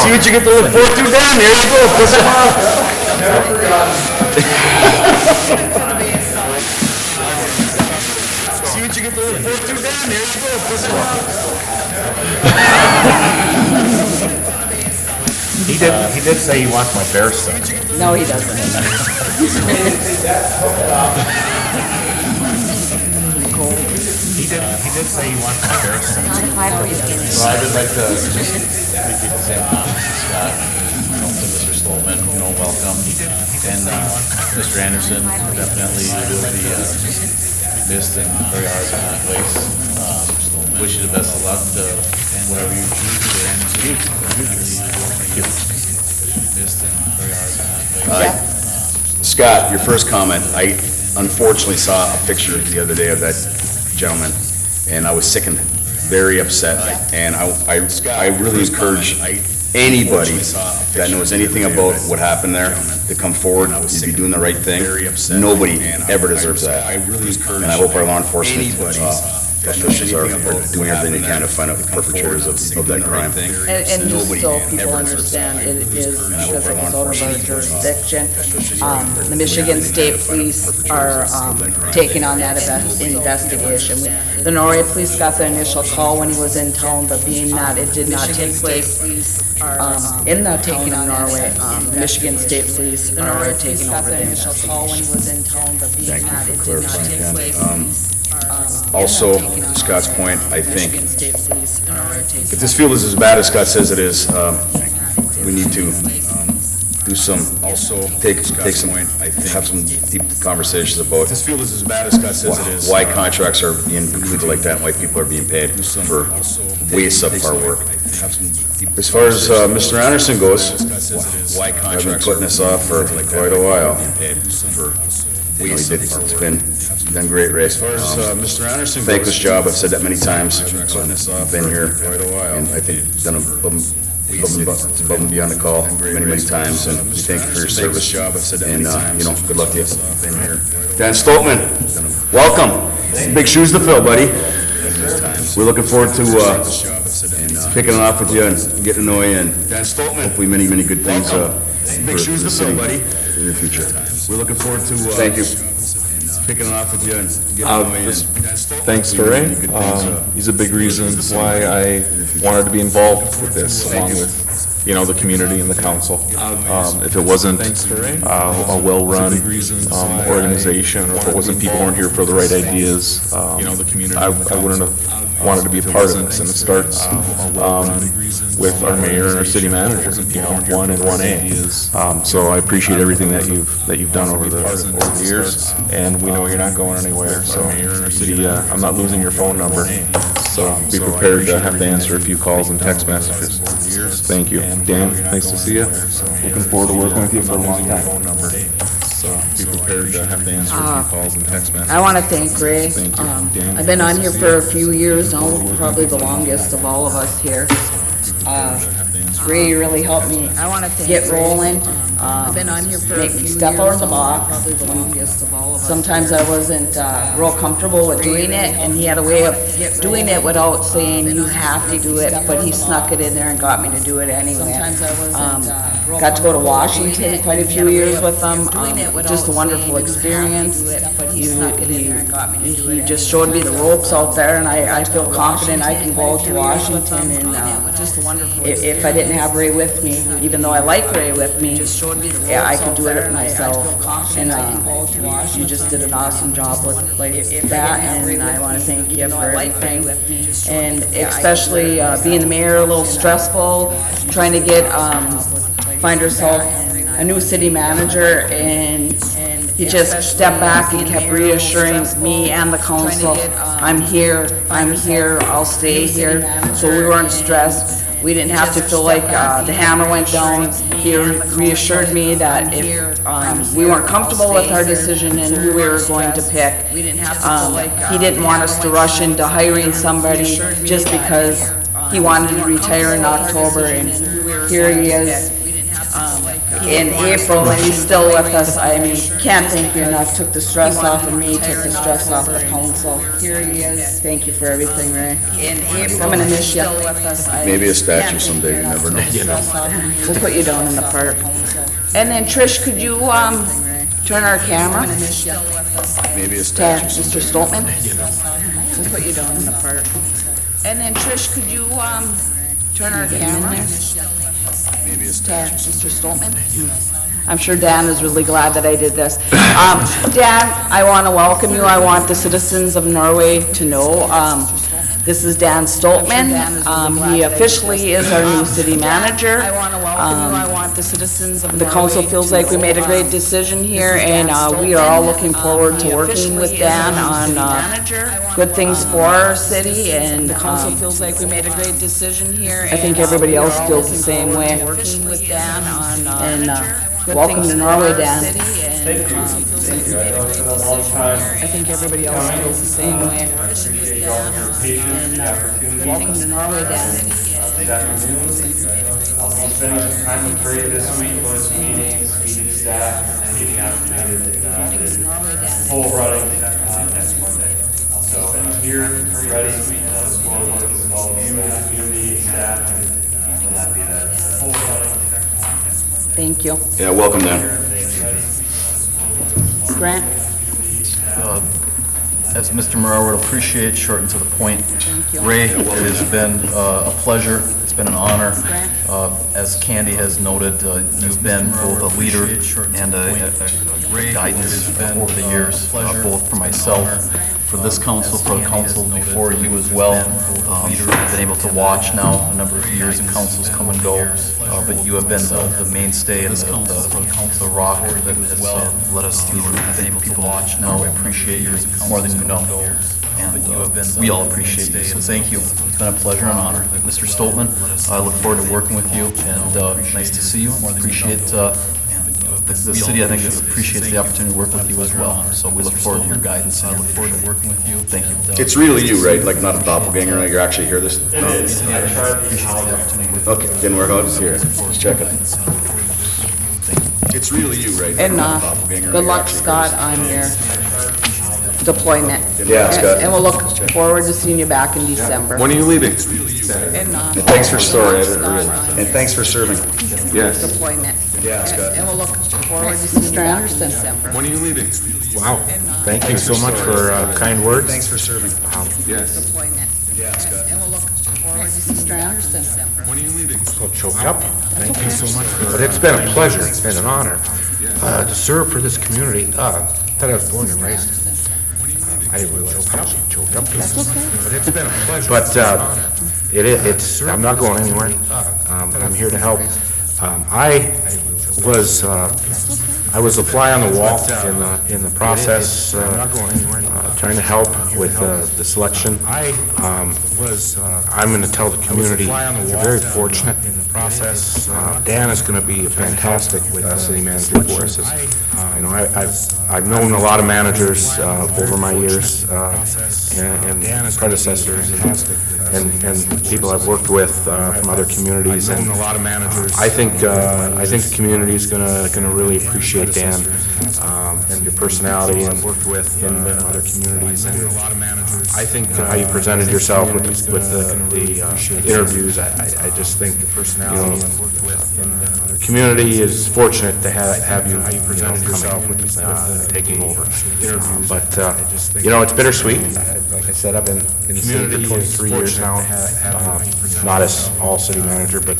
See what you get to look forward to, Dan? There you go. Push him off. Never forgotten. See what you get to look forward to, Dan? There you go. Push him off. He did say he wants my bear stuff. No, he doesn't. He did say he wants my bear stuff. Well, I would like to just repeat the same comments as Scott, to Mr. Stolman, welcome. And Mr. Anderson, definitely you will be missed and very hard on that place. Wish you the best of luck to whatever you choose to Thank you. Missed and very hard on that place. Scott, your first comment, I unfortunately saw a picture the other day of that gentleman, and I was sickened, very upset, and I really encourage anybody that knows anything about what happened there to come forward and be doing the right thing. Nobody ever deserves that, and I hope our law enforcement officials are doing everything they can to find out the perpetrators of that crime. And just so people understand, it is because it was out of our jurisdiction. The Michigan State Police are taking on that investigation. The Norway Police got the initial call when he was in town, but being that it did not take place in the town of Norway, Michigan State Police are taking over the initial call when he was in town, but being that it did not take place. Also, to Scott's point, I think, if this field is as bad as Scott says it is, we need to do some, have some deep conversations about This field is as bad as Scott says it is. why contracts are being completed like that, and why people are being paid for way subpar work. As far as Mr. Anderson goes, I've been putting this off for quite a while. It's been great, Ray. As far as Mr. Anderson goes, thankless job. I've said that many times. Been here quite a while, and I think done above and beyond the call many times. And we thank you for your service. And good luck to you. Dan Stoltman, welcome. Big shoes to fill, buddy. We're looking forward to picking it off with you and getting to know you, and hopefully many good things for the city in the future. We're looking forward to thank you. Picking it off with you and getting to know you. Thanks to Ray. He's a big reason why I wanted to be involved with this, along with, the community and the council. If it wasn't a well-run organization, or if it wasn't people who weren't here for the right ideas, I wouldn't have wanted to be a part of this. And it starts with our mayor and our city manager, 1 and 1A. So I appreciate everything that you've done over the years, and we know you're not going anywhere. So I'm not losing your phone number. So be prepared to have to answer a few calls and text messages. Thank you. Dan, nice to see you. Looking forward to working with you for a long time. So be prepared to have to answer a few calls and text messages. I want to thank Ray. Thank you. Dan, I've been on here for a few years now, probably the longest of all of us here. Ray really helped me get rolling. I've been on here for make me step out of the box. Probably the longest of all of us. Sometimes I wasn't real comfortable with doing it, and he had a way of doing it without saying you have to do it, but he snuck it in there and got me to do it anyway. Got to go to Washington quite a few years with them. Just a wonderful experience. He just showed me the ropes out there, and I feel confident I can go out to Washington. And if I didn't have Ray with me, even though I like Ray with me, yeah, I could do it myself. And you just did an awesome job with that, and I want to thank you for everything. And especially being the mayor, a little stressful, trying to find herself a new city manager, and he just stepped back and kept reassuring me and the council, I'm here, I'll stay here. So we weren't stressed. We didn't have to feel like the hammer went down. He reassured me that if we weren't comfortable with our decision and who we were going to pick, he didn't want us to rush into hiring somebody just because he wanted to retire in October, and here he is in April, and he's still with us. I mean, can't thank you enough. Took the stress off of me, took the stress off the council. Here he is. Thank you for everything, Ray. I'm gonna miss you. Maybe a statue someday, you never know. We'll put you down in the park. And then Trish, could you turn our camera Maybe a to statue. Mr. Stoltman? We'll put you down in the park. And then Trish, could you turn our camera Maybe a to statue. Mr. Stoltman? I'm sure Dan is really glad that I did this. Dan, I want to welcome you. I want the citizens of Norway to know this is Dan Stoltman. He officially is our new city manager. I want to welcome you. I want the citizens of Norway. The council feels like we made a great decision here, and we are all looking forward to working with Dan on good things for our city. And the council feels like we made a great decision here. I think everybody else feels the same way. Working with Dan on welcome to Norway, Dan. Thank you. Thank you. I know it's been a long time. I think everybody else feels the same way. I appreciate all your patience and opportunity. Welcome to Norway, Dan. This afternoon, I'll be spending some time with Ray this week, going to meetings, meeting staff, and getting out to full running next Monday. So, here, ready, for working with all of you and community and staff, and we're happy that. Thank you. Yeah, welcome, Dan. Grant? As Mr. Morrow would appreciate, short and to the point. Thank you. Ray, it has been a pleasure, it's been an honor. As Candy has noted, you've been both a leader and a guidance over the years, both for myself, for this council, for the council before you as well. I've been able to watch now a number of years and councils come and go, but you have been the mainstay and the rock that has led us through. I've been able to watch now. I appreciate you more than you know. And we all appreciate you, so thank you. It's been a pleasure and honor. Mr. Stoltman, I look forward to working with you, and nice to see you. Appreciate the city, I think, appreciates the opportunity to work with you as well. So we look forward to your guidance, and I look forward to working with you. Thank you. It's really you, right? Like, not a doppelganger, like you're actually here this? It is. I tried to. Okay, didn't work out, just here. Just check it. It's really you, right? And Not a doppelganger, good like luck, you're actually here Scott, this- on your deployment. Yeah, Scott. And we'll look forward to seeing you back in December. When are you leaving? And thanks for sorry, And thanks for serving. Yes. Deployment. Yeah, Scott. And we'll look forward to seeing you back in December. When are you leaving? Wow, thank you so much for kind words. Thanks for serving. Yes. Deployment. Yeah, Scott. And we'll look forward to seeing you back in December. When are you leaving? So choked up. Thank you so much. But it's been a pleasure, it's been an honor to serve for this community. That I was born and raised. I didn't realize how choked up. But it's been a pleasure. But it's, I'm not going anywhere. I'm here to help. I was a fly on the wall in the process, trying to help with the selection. I'm going to tell the community, you're very fortunate in the process. Dan is going to be a fantastic city manager for us. You know, I've known a lot of managers over my years and predecessors and people I've worked with from other communities. And I think the community is going to really appreciate Dan and your personality and worked with in other communities. And I think how you presented yourself with the interviews, I just think, you know, the community is fortunate to have you, taking over. But, you know, it's bittersweet. Like I said, I've been in the city for 23 years now, not as all city manager, but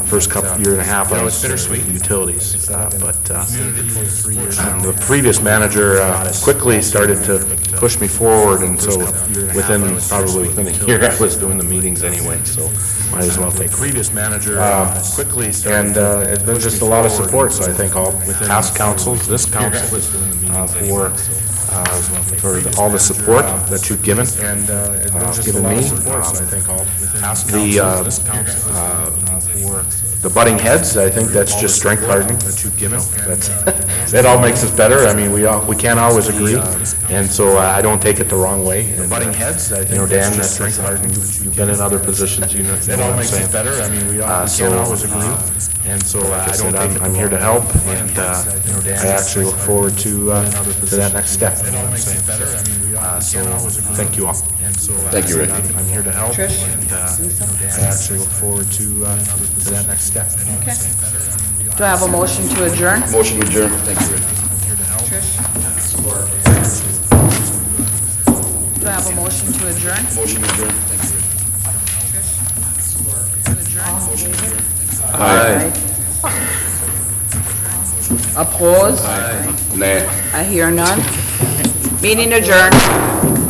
first year and a half I was bittersweet utilities. But the previous manager quickly started to push me forward, and so within a year I was doing the meetings anyway, so might as well take previous manager quickly. And it's been just a lot of support, so I thank all past councils, this council, for all the support that you've given me. The butting heads, I think that's just strength hardening that you've given. That all makes us better. I mean, we can't always agree, and so I don't take it the wrong way. And, butting heads, I think, you know, Dan, that's strength hardening. You've been in other positions, you know what I'm saying. That all makes us better. I mean, we can't always agree, and so I'm here to help, and I actually look forward to that next step. So thank you all. Thank you, Rick. I'm here to help, and I actually look forward to that next step. Okay. Do I have a motion to adjourn? Motion to adjourn. Thank you, Rick. Do I have a motion to adjourn? Motion to adjourn. Thank you, Rick. To adjourn? Aye. Opposed? Nah. I hear none. Meeting adjourned.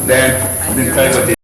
Dan, I've been kind of